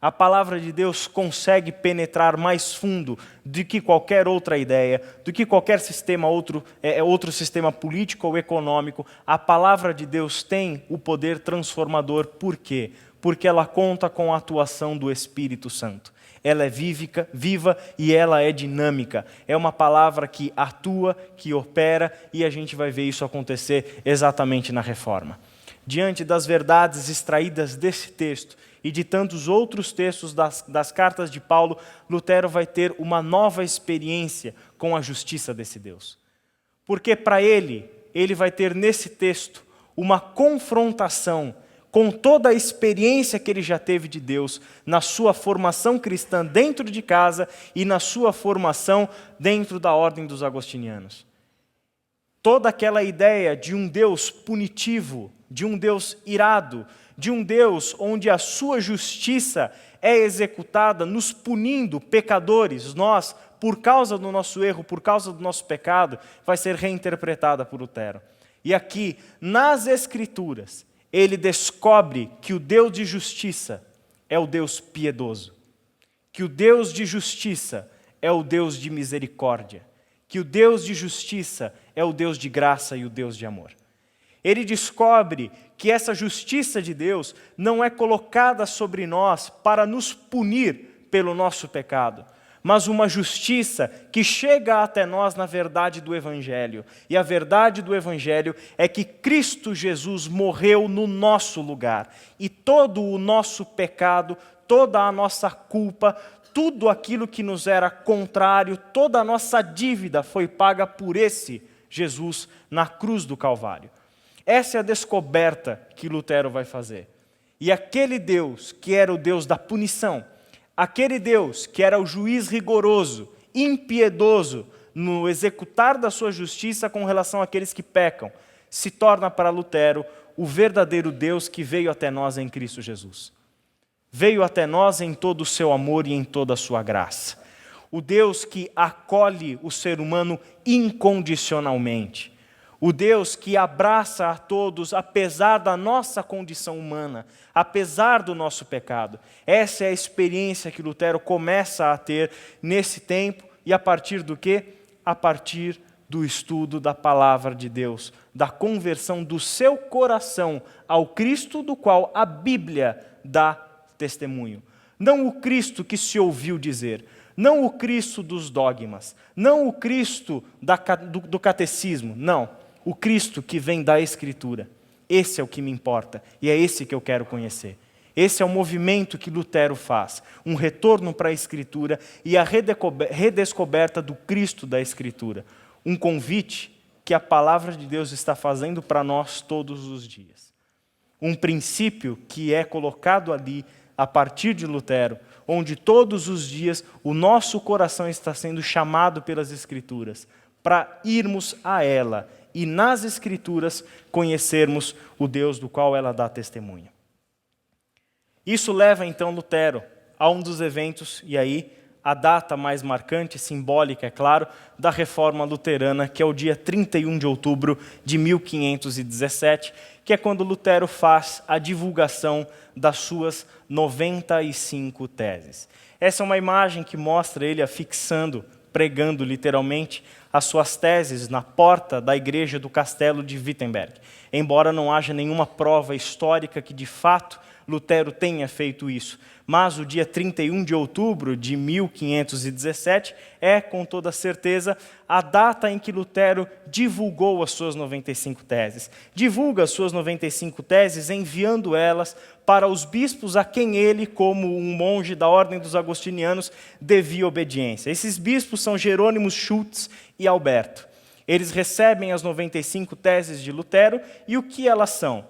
A palavra de Deus consegue penetrar mais fundo do que qualquer outra ideia, do que qualquer sistema, outro sistema político ou econômico. A palavra de Deus tem o poder transformador. Por quê? Porque ela conta com a atuação do Espírito Santo. Ela é viva e ela é dinâmica. É uma palavra que atua, que opera, e a gente vai ver isso acontecer exatamente na Reforma. Diante das verdades extraídas desse texto, e de tantos outros textos das cartas de Paulo, Lutero vai ter uma nova experiência com a justiça desse Deus. Porque para ele vai ter nesse texto uma confrontação com toda a experiência que ele já teve de Deus na sua formação cristã dentro de casa e na sua formação dentro da ordem dos agostinianos. Toda aquela ideia de um Deus punitivo, de um Deus irado, de um Deus onde a sua justiça é executada nos punindo pecadores, nós, por causa do nosso erro, por causa do nosso pecado, vai ser reinterpretada por Lutero. E aqui, nas Escrituras, ele descobre que o Deus de justiça é o Deus piedoso, que o Deus de justiça é o Deus de misericórdia, que o Deus de justiça é o Deus de graça e o Deus de amor. Ele descobre que essa justiça de Deus não é colocada sobre nós para nos punir pelo nosso pecado, mas uma justiça que chega até nós na verdade do Evangelho. E a verdade do Evangelho é que Cristo Jesus morreu no nosso lugar. E todo o nosso pecado, toda a nossa culpa, tudo aquilo que nos era contrário, toda a nossa dívida foi paga por esse Jesus na cruz do Calvário. Essa é a descoberta que Lutero vai fazer. E aquele Deus que era o Deus da punição, aquele Deus que era o juiz rigoroso, impiedoso no executar da sua justiça com relação àqueles que pecam, se torna para Lutero o verdadeiro Deus que veio até nós em Cristo Jesus. Veio até nós em todo o seu amor e em toda a sua graça. o Deus que acolhe o ser humano incondicionalmente, o Deus que abraça a todos apesar da nossa condição humana, apesar do nosso pecado. Essa é a experiência que Lutero começa a ter nesse tempo e a partir do quê? A partir do estudo da palavra de Deus, da conversão do seu coração ao Cristo do qual a Bíblia dá testemunho. Não o Cristo que se ouviu dizer, não o Cristo dos dogmas, não o Cristo do catecismo, não. O Cristo que vem da Escritura. Esse é o que me importa e é esse que eu quero conhecer. Esse é o movimento que Lutero faz, um retorno para a Escritura e a redescoberta do Cristo da Escritura. Um convite que a palavra de Deus está fazendo para nós todos os dias. Um princípio que é colocado ali a partir de Lutero, onde todos os dias o nosso coração está sendo chamado pelas Escrituras, para irmos a ela e nas Escrituras conhecermos o Deus do qual ela dá testemunha. Isso leva então Lutero a um dos eventos, e aí a data mais marcante, simbólica, é claro, da Reforma Luterana, que é o dia 31 de outubro de 1517, que é quando Lutero faz a divulgação das suas 95 teses. Essa é uma imagem que mostra ele afixando, pregando literalmente, as suas teses na porta da igreja do castelo de Wittenberg. Embora não haja nenhuma prova histórica que de fato Lutero tenha feito isso, mas o dia 31 de outubro de 1517 é, com toda certeza, a data em que Lutero divulgou as suas 95 teses. Divulga as suas 95 teses enviando elas para os bispos a quem ele, como um monge da ordem dos agostinianos, devia obediência. Esses bispos são Jerônimo Schultz e Alberto. Eles recebem as 95 teses de Lutero e o que elas são?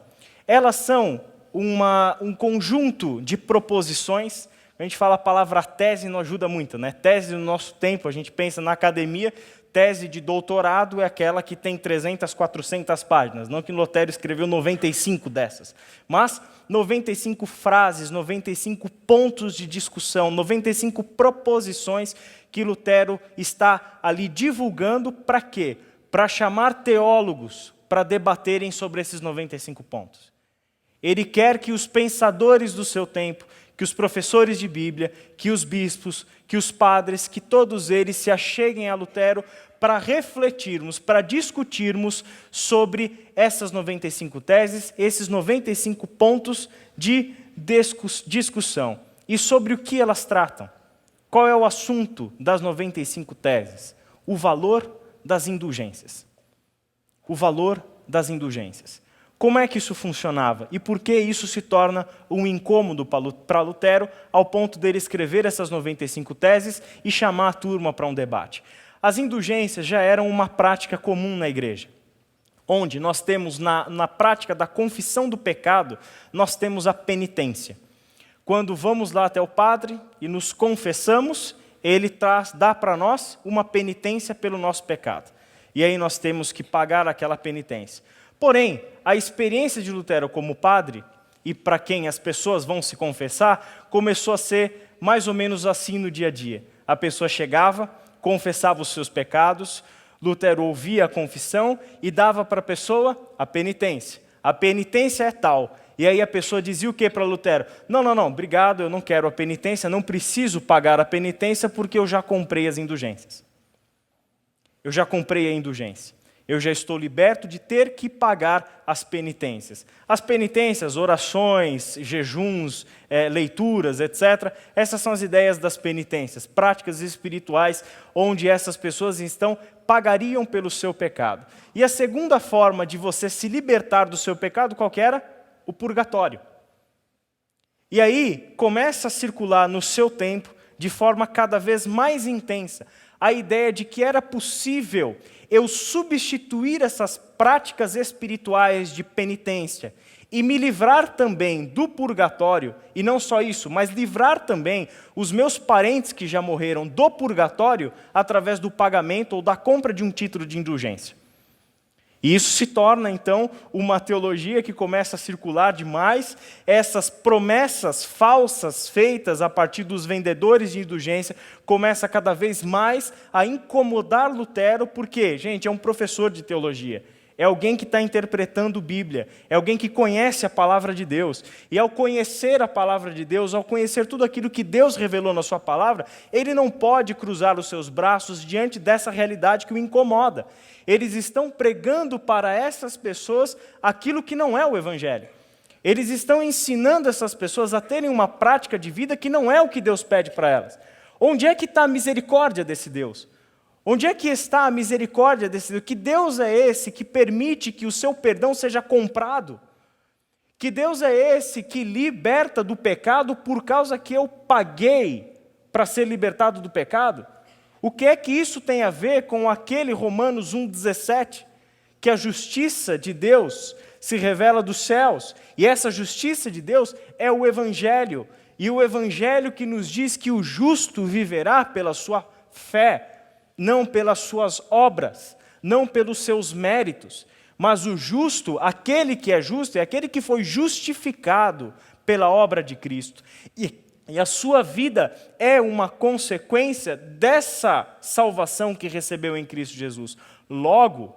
Elas são um conjunto de proposições. A gente fala a palavra tese, não ajuda muito, né? Tese no nosso tempo, a gente pensa na academia, tese de doutorado é aquela que tem 300, 400 páginas, não que Lutero escreveu 95 dessas, mas 95 frases, 95 pontos de discussão, 95 proposições que Lutero está ali divulgando para quê? Para chamar teólogos para debaterem sobre esses 95 pontos. Ele quer que os pensadores do seu tempo, que os professores de Bíblia, que os bispos, que os padres, que todos eles se acheguem a Lutero para refletirmos, para discutirmos sobre essas 95 teses, esses 95 pontos de discussão. E sobre o que elas tratam. Qual é o assunto das 95 teses? O valor das indulgências. O valor das indulgências. Como é que isso funcionava? E por que isso se torna um incômodo para Lutero, ao ponto dele escrever essas 95 teses e chamar a turma para um debate? As indulgências já eram uma prática comum na igreja, onde nós temos, na prática da confissão do pecado, nós temos a penitência. Quando vamos lá até o padre e nos confessamos, ele dá para nós uma penitência pelo nosso pecado. E aí nós temos que pagar aquela penitência. Porém, a experiência de Lutero como padre, e para quem as pessoas vão se confessar, começou a ser mais ou menos assim no dia a dia. A pessoa chegava, confessava os seus pecados, Lutero ouvia a confissão e dava para a pessoa a penitência. A penitência é tal. E aí a pessoa dizia o que para Lutero? Não, obrigado, eu não quero a penitência, não preciso pagar a penitência porque eu já comprei as indulgências. Eu já comprei a indulgência. Eu já estou liberto de ter que pagar as penitências. As penitências, orações, jejuns, leituras, etc. Essas são as ideias das penitências, práticas espirituais, onde essas pessoas pagariam pelo seu pecado. E a segunda forma de você se libertar do seu pecado, qual que era? O purgatório. E aí começa a circular no seu tempo, de forma cada vez mais intensa, a ideia de que era possível eu substituir essas práticas espirituais de penitência e me livrar também do purgatório, e não só isso, mas livrar também os meus parentes que já morreram do purgatório através do pagamento ou da compra de um título de indulgência. E isso se torna, então, uma teologia que começa a circular demais, essas promessas falsas feitas a partir dos vendedores de indulgência, começa cada vez mais a incomodar Lutero, porque, gente, é um professor de teologia, é alguém que está interpretando Bíblia, é alguém que conhece a palavra de Deus, e ao conhecer a palavra de Deus, ao conhecer tudo aquilo que Deus revelou na sua palavra, ele não pode cruzar os seus braços diante dessa realidade que o incomoda. Eles estão pregando para essas pessoas aquilo que não é o Evangelho. Eles estão ensinando essas pessoas a terem uma prática de vida que não é o que Deus pede para elas. Onde é que está a misericórdia desse Deus? Onde é que está a misericórdia desse Deus? Que Deus é esse que permite que o seu perdão seja comprado? Que Deus é esse que liberta do pecado por causa que eu paguei para ser libertado do pecado? O que é que isso tem a ver com aquele Romanos 1,17, que a justiça de Deus se revela dos céus, e essa justiça de Deus é o Evangelho, e o Evangelho que nos diz que o justo viverá pela sua fé, não pelas suas obras, não pelos seus méritos, mas o justo, aquele que é justo, é aquele que foi justificado pela obra de Cristo. E a sua vida é uma consequência dessa salvação que recebeu em Cristo Jesus. Logo,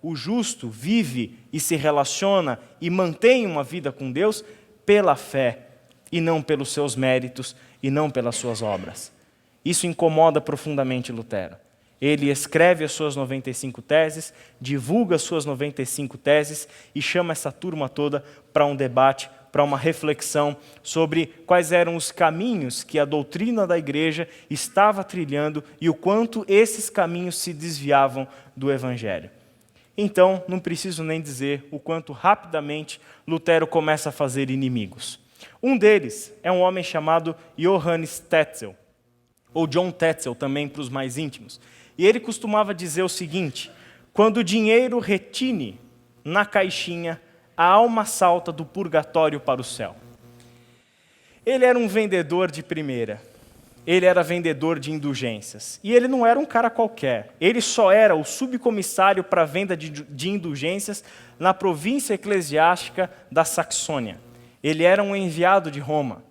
o justo vive e se relaciona e mantém uma vida com Deus pela fé, e não pelos seus méritos, e não pelas suas obras. Isso incomoda profundamente Lutero. Ele escreve as suas 95 teses, divulga as suas 95 teses e chama essa turma toda para um debate, para uma reflexão sobre quais eram os caminhos que a doutrina da igreja estava trilhando e o quanto esses caminhos se desviavam do Evangelho. Então, não preciso nem dizer o quanto rapidamente Lutero começa a fazer inimigos. Um deles é um homem chamado Johannes Tetzel, ou John Tetzel também para os mais íntimos. E ele costumava dizer o seguinte: quando o dinheiro retine na caixinha, a alma salta do purgatório para o céu. Ele era um vendedor de primeira. Ele era vendedor de indulgências. E ele não era um cara qualquer. Ele só era o subcomissário para a venda de indulgências na província eclesiástica da Saxônia. Ele era um enviado de Roma.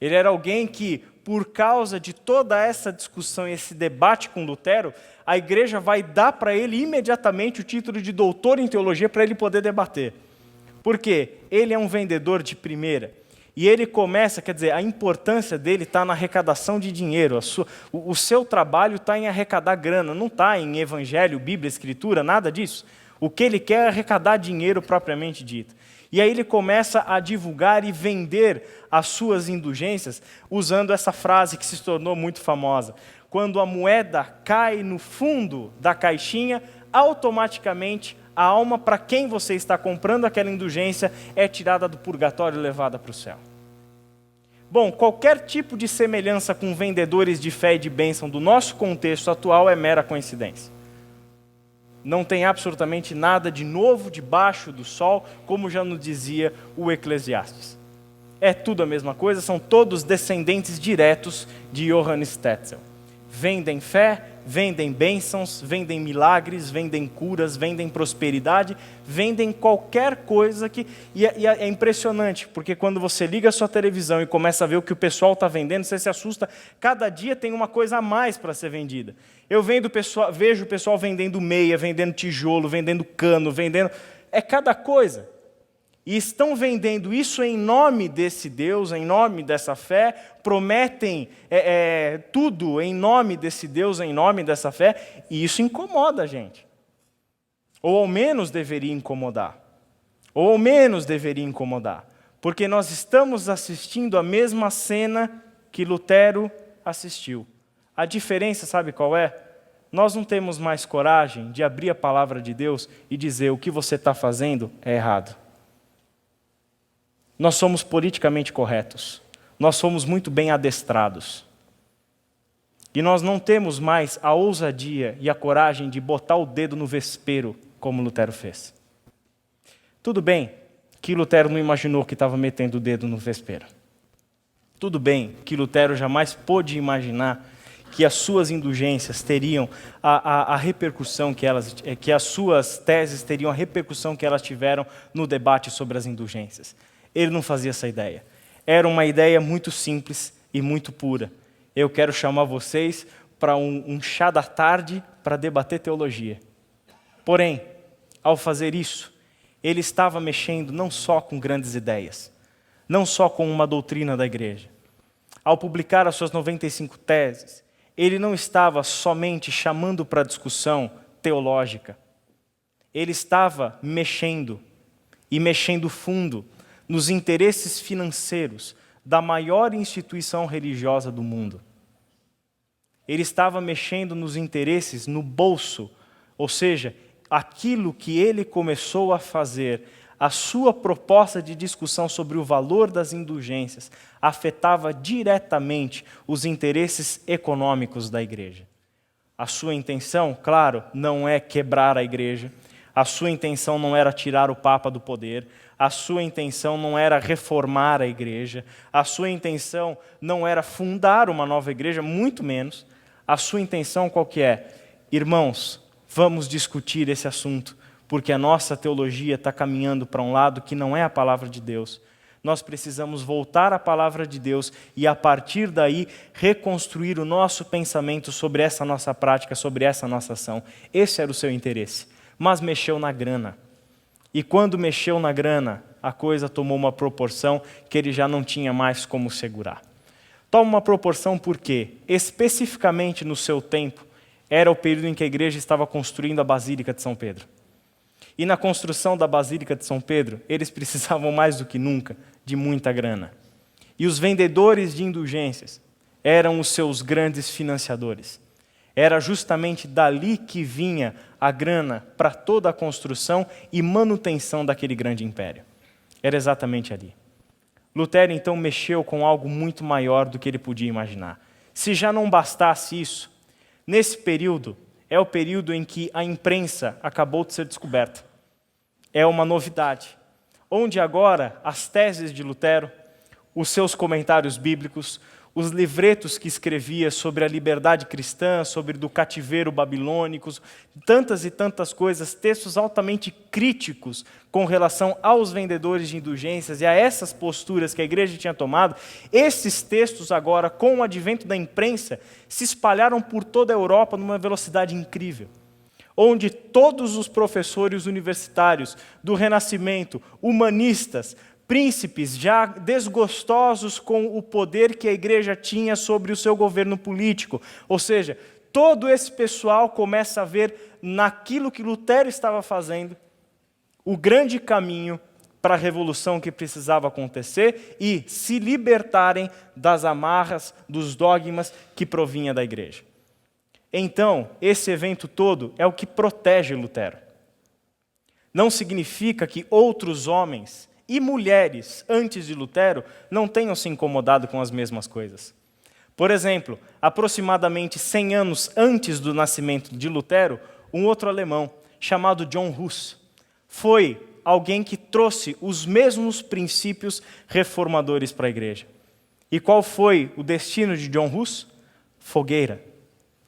Ele era alguém que, por causa de toda essa discussão e esse debate com Lutero, a igreja vai dar para ele imediatamente o título de doutor em teologia para ele poder debater. Por quê? Ele é um vendedor de primeira. E ele começa, quer dizer, a importância dele está na arrecadação de dinheiro. O seu trabalho está em arrecadar grana, não está em evangelho, Bíblia, Escritura, nada disso. O que ele quer é arrecadar dinheiro propriamente dito. E aí ele começa a divulgar e vender as suas indulgências usando essa frase que se tornou muito famosa. Quando a moeda cai no fundo da caixinha, automaticamente a alma para quem você está comprando aquela indulgência é tirada do purgatório e levada para o céu. Bom, qualquer tipo de semelhança com vendedores de fé e de bênção do nosso contexto atual é mera coincidência. Não tem absolutamente nada de novo debaixo do sol, como já nos dizia o Eclesiastes. É tudo a mesma coisa, são todos descendentes diretos de Johannes Tetzel. Vendem fé, vendem bênçãos, vendem milagres, vendem curas, vendem prosperidade, vendem qualquer coisa que... E é impressionante, porque quando você liga a sua televisão e começa a ver o que o pessoal está vendendo, você se assusta. Cada dia tem uma coisa a mais para ser vendida. Eu vejo o pessoal vendendo meia, vendendo tijolo, vendendo cano, vendendo... É cada coisa. E estão vendendo isso em nome desse Deus, em nome dessa fé, prometem tudo em nome desse Deus, em nome dessa fé, e isso incomoda a gente. Ou ao menos deveria incomodar. Ou ao menos deveria incomodar. Porque nós estamos assistindo a mesma cena que Lutero assistiu. A diferença, sabe qual é? Nós não temos mais coragem de abrir a palavra de Deus e dizer o que você está fazendo é errado. Nós somos politicamente corretos. Nós somos muito bem adestrados. E nós não temos mais a ousadia e a coragem de botar o dedo no vespeiro, como Lutero fez. Tudo bem que Lutero não imaginou que estava metendo o dedo no vespeiro. Tudo bem que Lutero jamais pôde imaginar que as suas indulgências teriam a repercussão que as suas teses teriam a repercussão que elas tiveram no debate sobre as indulgências. Ele não fazia essa ideia. Era uma ideia muito simples e muito pura. Eu quero chamar vocês para um chá da tarde para debater teologia. Porém, ao fazer isso, ele estava mexendo não só com grandes ideias, não só com uma doutrina da igreja. Ao publicar as suas 95 teses, ele não estava somente chamando para discussão teológica. Ele estava mexendo, e mexendo fundo, nos interesses financeiros da maior instituição religiosa do mundo. Ele estava mexendo nos interesses, no bolso, ou seja, aquilo que ele começou a fazer, a sua proposta de discussão sobre o valor das indulgências, afetava diretamente os interesses econômicos da igreja. A sua intenção, claro, não é quebrar a igreja, a sua intenção não era tirar o Papa do poder, a sua intenção não era reformar a igreja, a sua intenção não era fundar uma nova igreja, muito menos. A sua intenção qual que é? Irmãos, vamos discutir esse assunto, porque a nossa teologia está caminhando para um lado que não é a palavra de Deus. Nós precisamos voltar à palavra de Deus e, a partir daí, reconstruir o nosso pensamento sobre essa nossa prática, sobre essa nossa ação. Esse era o seu interesse. Mas mexeu na grana. E quando mexeu na grana, a coisa tomou uma proporção que ele já não tinha mais como segurar. Toma uma proporção porque, especificamente no seu tempo, era o período em que a igreja estava construindo a Basílica de São Pedro. E na construção da Basílica de São Pedro, eles precisavam mais do que nunca de muita grana. E os vendedores de indulgências eram os seus grandes financiadores. Era justamente dali que vinha a grana para toda a construção e manutenção daquele grande império. Era exatamente ali. Lutero, então, mexeu com algo muito maior do que ele podia imaginar. Se já não bastasse isso, nesse período, é o período em que a imprensa acabou de ser descoberta. É uma novidade, onde agora as teses de Lutero, os seus comentários bíblicos, os livretos que escrevia sobre a liberdade cristã, sobre do cativeiro babilônico, tantas e tantas coisas, textos altamente críticos com relação aos vendedores de indulgências e a essas posturas que a igreja tinha tomado, esses textos agora, com o advento da imprensa, se espalharam por toda a Europa numa velocidade incrível, onde todos os professores universitários do Renascimento, humanistas, príncipes já desgostosos com o poder que a igreja tinha sobre o seu governo político. Ou seja, todo esse pessoal começa a ver naquilo que Lutero estava fazendo o grande caminho para a revolução que precisava acontecer e se libertarem das amarras, dos dogmas que provinha da igreja. Então, esse evento todo é o que protege Lutero. Não significa que outros homens e mulheres, antes de Lutero, não tenham se incomodado com as mesmas coisas. Por exemplo, aproximadamente 100 anos antes do nascimento de Lutero, um outro alemão, chamado John Hus, foi alguém que trouxe os mesmos princípios reformadores para a igreja. E qual foi o destino de John Hus? Fogueira.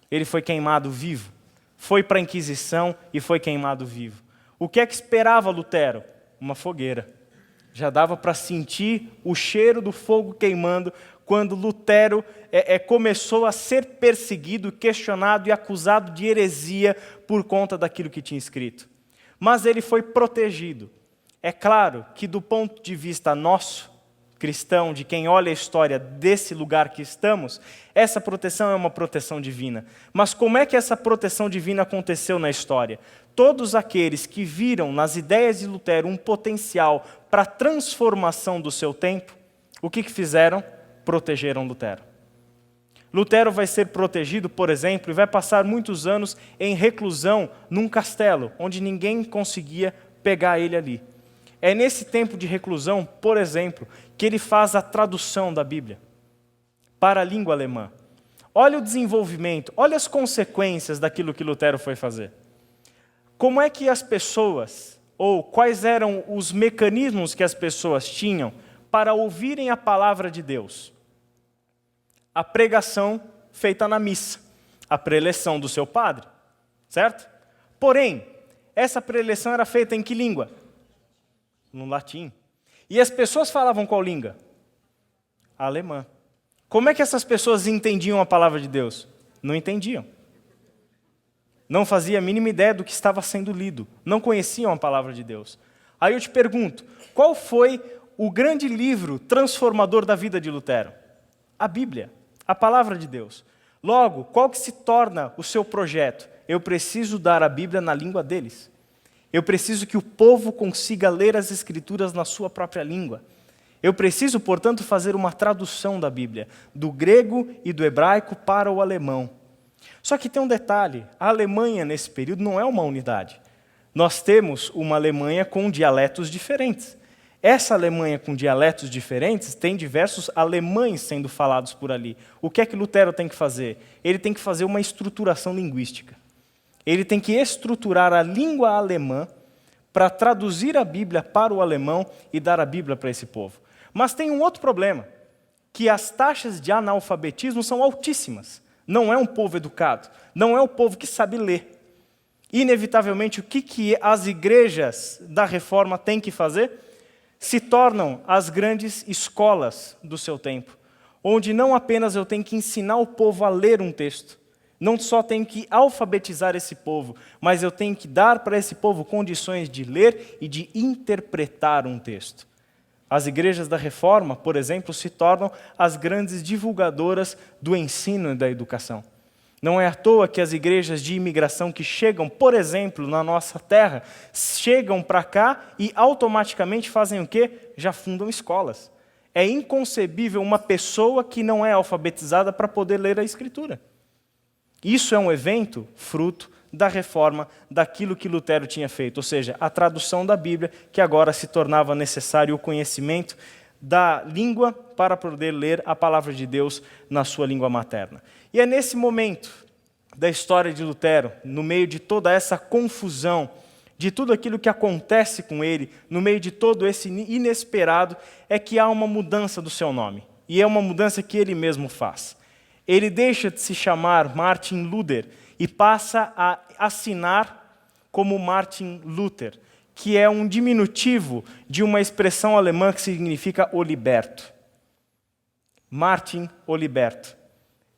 Ele foi queimado vivo. Foi para a Inquisição e foi queimado vivo. O que é que esperava Lutero? Uma fogueira. Já dava para sentir o cheiro do fogo queimando quando Lutero começou a ser perseguido, questionado e acusado de heresia por conta daquilo que tinha escrito. Mas ele foi protegido. É claro que do ponto de vista nosso, cristão, de quem olha a história desse lugar que estamos, essa proteção é uma proteção divina. Mas como é que essa proteção divina aconteceu na história? Todos aqueles que viram nas ideias de Lutero um potencial para a transformação do seu tempo, o que fizeram? Protegeram Lutero. Lutero vai ser protegido, por exemplo, e vai passar muitos anos em reclusão num castelo, onde ninguém conseguia pegar ele ali. É nesse tempo de reclusão, por exemplo, que ele faz a tradução da Bíblia para a língua alemã. Olha o desenvolvimento, olha as consequências daquilo que Lutero foi fazer. Como é que as pessoas, ou quais eram os mecanismos que as pessoas tinham para ouvirem a palavra de Deus? A pregação feita na missa, a preleção do seu padre, certo? Porém, essa preleção era feita em que língua? No latim. E as pessoas falavam qual língua? A alemã. Como é que essas pessoas entendiam a palavra de Deus? Não entendiam. Não faziam a mínima ideia do que estava sendo lido. Não conheciam a palavra de Deus. Aí eu te pergunto, qual foi o grande livro transformador da vida de Lutero? A Bíblia, a palavra de Deus. Logo, qual que se torna o seu projeto? Eu preciso dar a Bíblia na língua deles. Eu preciso que o povo consiga ler as Escrituras na sua própria língua. Eu preciso, portanto, fazer uma tradução da Bíblia, do grego e do hebraico para o alemão. Só que tem um detalhe, a Alemanha nesse período não é uma unidade. Nós temos uma Alemanha com dialetos diferentes. Essa Alemanha com dialetos diferentes tem diversos alemães sendo falados por ali. O que é que Lutero tem que fazer? Ele tem que fazer uma estruturação linguística. Ele tem que estruturar a língua alemã para traduzir a Bíblia para o alemão e dar a Bíblia para esse povo. Mas tem um outro problema, que as taxas de analfabetismo são altíssimas. Não é um povo educado, não é um povo que sabe ler. Inevitavelmente, o que as igrejas da Reforma têm que fazer? Se tornam as grandes escolas do seu tempo, onde não apenas eu tenho que ensinar o povo a ler um texto, não só tenho que alfabetizar esse povo, mas eu tenho que dar para esse povo condições de ler e de interpretar um texto. As igrejas da Reforma, por exemplo, se tornam as grandes divulgadoras do ensino e da educação. Não é à toa que as igrejas de imigração que chegam, por exemplo, na nossa terra, chegam para cá e automaticamente fazem o quê? Já fundam escolas. É inconcebível uma pessoa que não é alfabetizada para poder ler a Escritura. Isso é um evento fruto da reforma, daquilo que Lutero tinha feito, ou seja, a tradução da Bíblia, que agora se tornava necessário o conhecimento da língua para poder ler a palavra de Deus na sua língua materna. E é nesse momento da história de Lutero, no meio de toda essa confusão, de tudo aquilo que acontece com ele, no meio de todo esse inesperado, é que há uma mudança do seu nome. E é uma mudança que ele mesmo faz. Ele deixa de se chamar Martin Luther e passa a assinar como Martin Luther, que é um diminutivo de uma expressão alemã que significa o liberto. Martin, o liberto.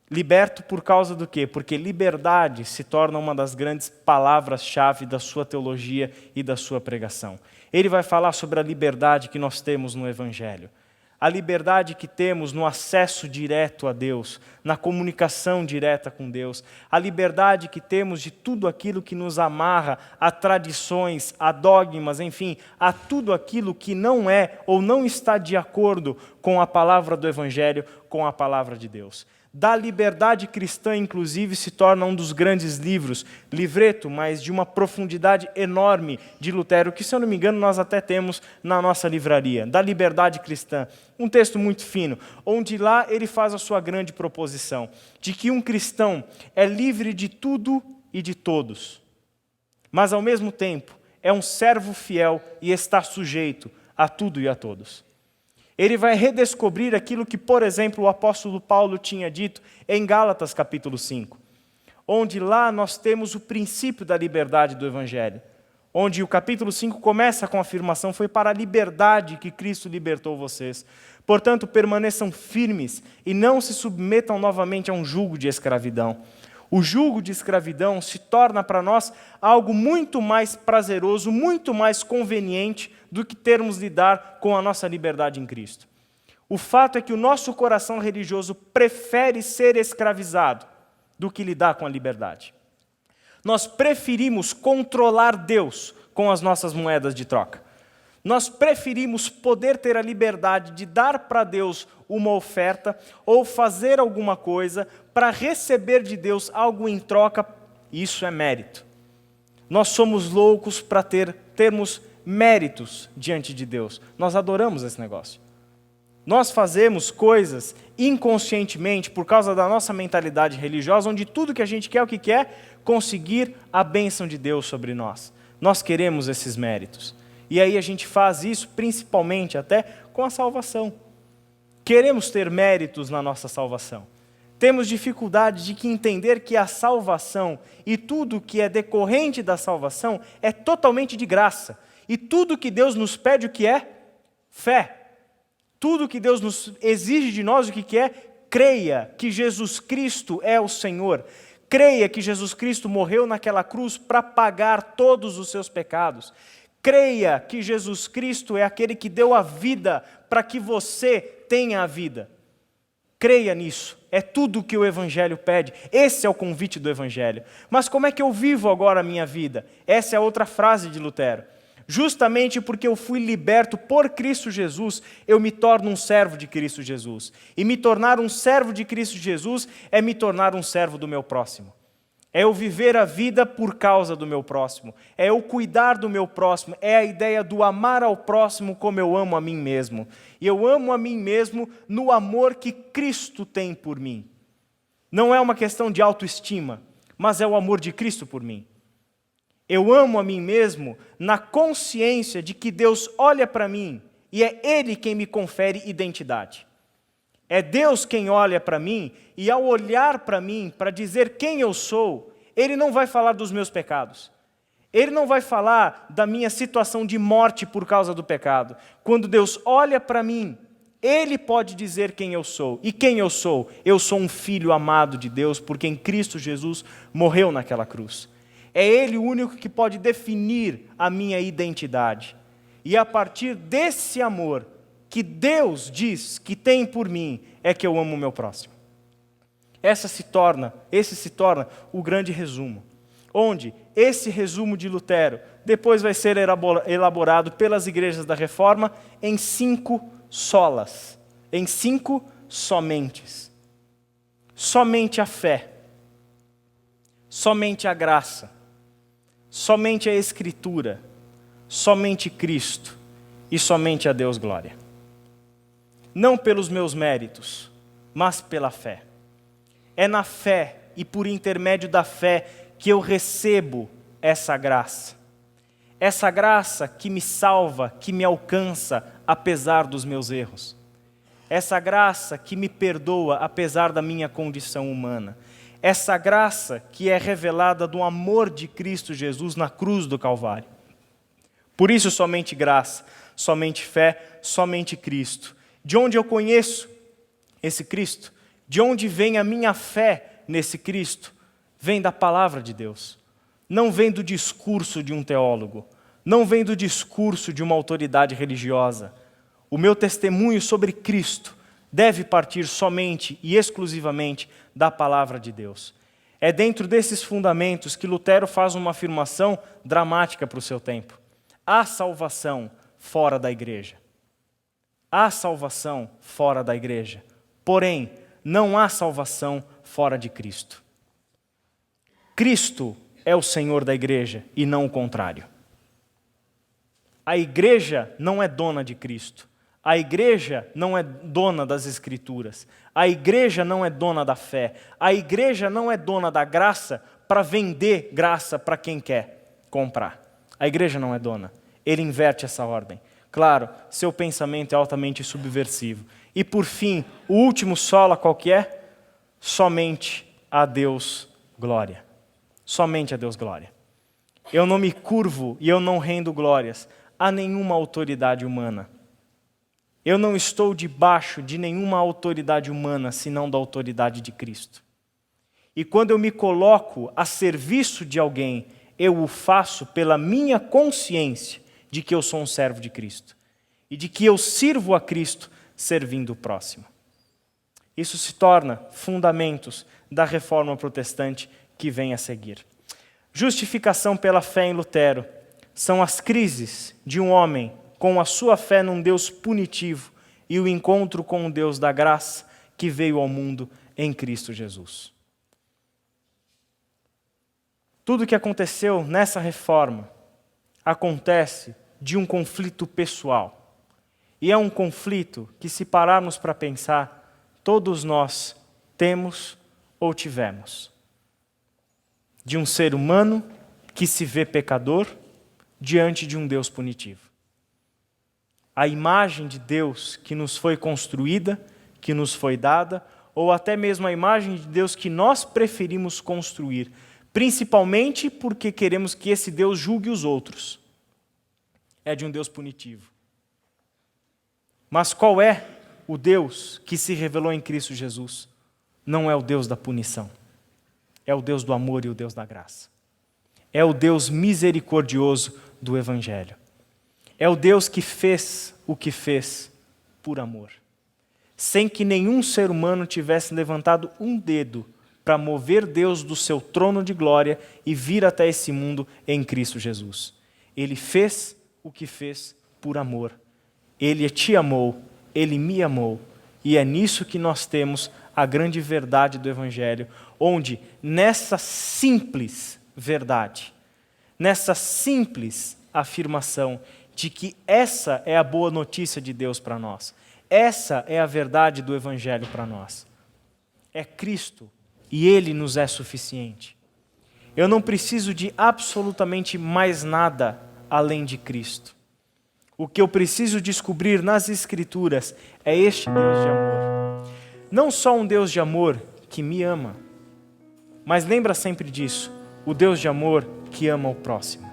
Liberto por causa do quê? Porque liberdade se torna uma das grandes palavras-chave da sua teologia e da sua pregação. Ele vai falar sobre a liberdade que nós temos no Evangelho. A liberdade que temos no acesso direto a Deus, na comunicação direta com Deus, a liberdade que temos de tudo aquilo que nos amarra a tradições, a dogmas, enfim, a tudo aquilo que não é ou não está de acordo com a palavra do Evangelho, com a palavra de Deus. Da liberdade cristã, inclusive, se torna um dos grandes livros, livreto, mas de uma profundidade enorme de Lutero, que, se eu não me engano, nós até temos na nossa livraria, da liberdade cristã. Um texto muito fino, onde lá ele faz a sua grande proposição, de que um cristão é livre de tudo e de todos, mas, ao mesmo tempo, é um servo fiel e está sujeito a tudo e a todos. Ele vai redescobrir aquilo que, por exemplo, o apóstolo Paulo tinha dito em Gálatas capítulo 5, onde lá nós temos o princípio da liberdade do Evangelho, onde o capítulo 5 começa com a afirmação: foi para a liberdade que Cristo libertou vocês. Portanto, permaneçam firmes e não se submetam novamente a um jugo de escravidão. O jugo de escravidão se torna para nós algo muito mais prazeroso, muito mais conveniente do que termos de lidar com a nossa liberdade em Cristo. O fato é que o nosso coração religioso prefere ser escravizado do que lidar com a liberdade. Nós preferimos controlar Deus com as nossas moedas de troca. Nós preferimos poder ter a liberdade de dar para Deus uma oferta ou fazer alguma coisa para receber de Deus algo em troca. Isso é mérito. Nós somos loucos para termos méritos diante de Deus. Nós adoramos esse negócio. Nós fazemos coisas inconscientemente por causa da nossa mentalidade religiosa, onde tudo que a gente quer, o que quer? Conseguir a bênção de Deus sobre nós. Nós queremos esses méritos. E aí a gente faz isso principalmente até com a salvação. Queremos ter méritos na nossa salvação. temos dificuldade de entender que a salvação e tudo que é decorrente da salvação é totalmente de graça. E tudo que Deus nos pede, o que é? Fé. Tudo que Deus nos exige de nós, o que é? Creia que Jesus Cristo é o Senhor. Creia que Jesus Cristo morreu naquela cruz para pagar todos os seus pecados. Creia que Jesus Cristo é aquele que deu a vida para que você tenha a vida. Creia nisso. É tudo o que o Evangelho pede. Esse é o convite do Evangelho. Mas como é que eu vivo agora a minha vida? Essa é a outra frase de Lutero. Justamente porque eu fui liberto por Cristo Jesus, eu me torno um servo de Cristo Jesus. E me tornar um servo de Cristo Jesus é me tornar um servo do meu próximo. É eu viver a vida por causa do meu próximo. É eu cuidar do meu próximo. É a ideia do amar ao próximo como eu amo a mim mesmo. E eu amo a mim mesmo no amor que Cristo tem por mim. Não é uma questão de autoestima, mas é o amor de Cristo por mim. Eu amo a mim mesmo na consciência de que Deus olha para mim e é Ele quem me confere identidade. É Deus quem olha para mim e ao olhar para mim, para dizer quem eu sou, Ele não vai falar dos meus pecados. Ele não vai falar da minha situação de morte por causa do pecado. Quando Deus olha para mim, Ele pode dizer quem eu sou. E quem eu sou? Eu sou um filho amado de Deus, porque em Cristo Jesus morreu naquela cruz. É Ele o único que pode definir a minha identidade. E a partir desse amor que Deus diz que tem por mim, é que eu amo o meu próximo. Esse se torna o grande resumo. Onde esse resumo de Lutero depois vai ser elaborado pelas igrejas da Reforma em 5 solas, em 5 somentes. Somente a fé, somente a graça, somente a Escritura, somente Cristo e somente a Deus glória. Não pelos meus méritos, mas pela fé. É na fé e por intermédio da fé que eu recebo essa graça. Essa graça que me salva, que me alcança apesar dos meus erros. Essa graça que me perdoa apesar da minha condição humana. Essa graça que é revelada do amor de Cristo Jesus na cruz do Calvário. Por isso, somente graça, somente fé, somente Cristo. De onde eu conheço esse Cristo? De onde vem a minha fé nesse Cristo? Vem da palavra de Deus. Não vem do discurso de um teólogo. Não vem do discurso de uma autoridade religiosa. O meu testemunho sobre Cristo deve partir somente e exclusivamente da palavra de Deus. É dentro desses fundamentos que Lutero faz uma afirmação dramática para o seu tempo. Há salvação fora da igreja. Há salvação fora da igreja. Porém, não há salvação fora de Cristo. Cristo é o Senhor da igreja e não o contrário. A igreja não é dona de Cristo. A igreja não é dona das Escrituras. A igreja não é dona da fé. A igreja não é dona da graça para vender graça para quem quer comprar. A igreja não é dona. Ele inverte essa ordem. Claro, seu pensamento é altamente subversivo. E por fim, o último sola qual que é? Somente a Deus glória. Somente a Deus glória. Eu não me curvo e eu não rendo glórias a nenhuma autoridade humana. Eu não estou debaixo de nenhuma autoridade humana, senão da autoridade de Cristo. E quando eu me coloco a serviço de alguém, eu o faço pela minha consciência de que eu sou um servo de Cristo. E de que eu sirvo a Cristo servindo o próximo. Isso se torna fundamentos da reforma protestante que vem a seguir. Justificação pela fé em Lutero são as crises de um homem com a sua fé num Deus punitivo e o encontro com o Deus da graça que veio ao mundo em Cristo Jesus. Tudo o que aconteceu nessa reforma acontece de um conflito pessoal. E é um conflito que, se pararmos para pensar, todos nós temos ou tivemos. De um ser humano que se vê pecador diante de um Deus punitivo. A imagem de Deus que nos foi construída, que nos foi dada, ou até mesmo a imagem de Deus que nós preferimos construir, principalmente porque queremos que esse Deus julgue os outros. É de um Deus punitivo. Mas qual é o Deus que se revelou em Cristo Jesus? Não é o Deus da punição. É o Deus do amor e o Deus da graça. É o Deus misericordioso do Evangelho. É o Deus que fez o que fez por amor. Sem que nenhum ser humano tivesse levantado um dedo para mover Deus do seu trono de glória e vir até esse mundo em Cristo Jesus. Ele fez o que fez por amor. Ele te amou, Ele me amou. E é nisso que nós temos a grande verdade do Evangelho, onde nessa simples verdade, nessa simples afirmação de que essa é a boa notícia de Deus para nós, essa é a verdade do Evangelho para nós. É Cristo e Ele nos é suficiente. Eu não preciso de absolutamente mais nada além de Cristo. O que eu preciso descobrir nas Escrituras é este Deus de amor. Não só um Deus de amor que me ama, mas lembra sempre disso, o Deus de amor que ama o próximo.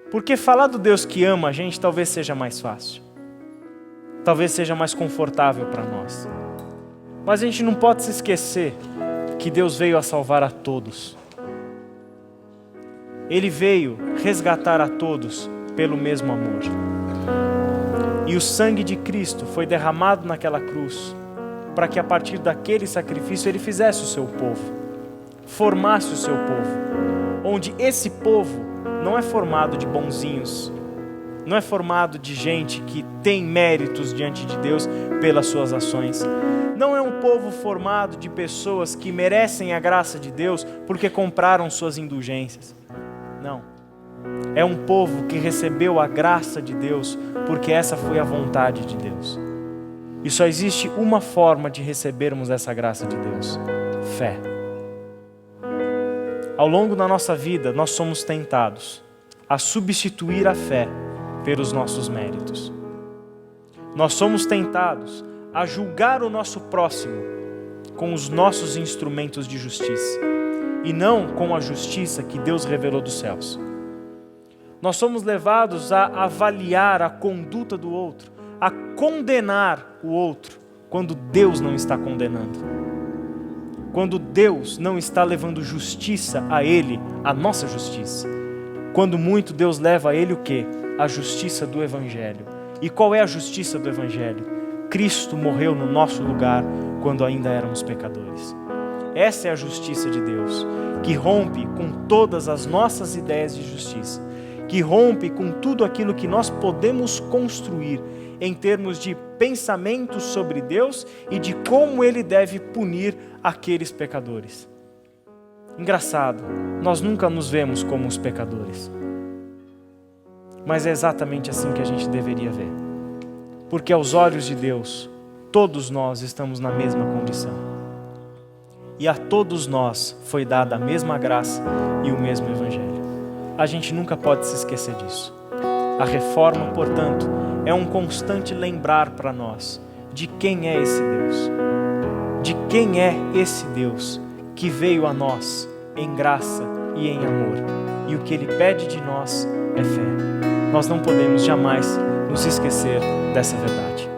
Porque falar do Deus que ama a gente talvez seja mais fácil. Talvez seja mais confortável para nós. Mas a gente não pode se esquecer que Deus veio a salvar a todos. Ele veio resgatar a todos pelo mesmo amor. E o sangue de Cristo foi derramado naquela cruz para que a partir daquele sacrifício Ele fizesse o seu povo, formasse o seu povo, onde esse povo não é formado de bonzinhos, não é formado de gente que tem méritos diante de Deus pelas suas ações. Não é um povo formado de pessoas que merecem a graça de Deus porque compraram suas indulgências. Não. É um povo que recebeu a graça de Deus porque essa foi a vontade de Deus. E só existe uma forma de recebermos essa graça de Deus: fé. Ao longo da nossa vida, nós somos tentados a substituir a fé pelos nossos méritos. Nós somos tentados a julgar o nosso próximo com os nossos instrumentos de justiça e não com a justiça que Deus revelou dos céus. Nós somos levados a avaliar a conduta do outro, a condenar o outro, quando Deus não está condenando. Quando Deus não está levando justiça a Ele, a nossa justiça. Quando muito Deus leva a Ele o quê? A justiça do Evangelho. E qual é a justiça do Evangelho? Cristo morreu no nosso lugar quando ainda éramos pecadores. Essa é a justiça de Deus, que rompe com todas as nossas ideias de justiça, que rompe com tudo aquilo que nós podemos construir em termos de pensamentos sobre Deus e de como Ele deve punir aqueles pecadores. Engraçado, nós nunca nos vemos como os pecadores. Mas é exatamente assim que a gente deveria ver. Porque aos olhos de Deus, todos nós estamos na mesma condição. E a todos nós foi dada a mesma graça e o mesmo Evangelho. A gente nunca pode se esquecer disso. A reforma, portanto, é um constante lembrar para nós de quem é esse Deus. De quem é esse Deus que veio a nós em graça e em amor. E o que Ele pede de nós é fé. Nós não podemos jamais nos esquecer dessa verdade.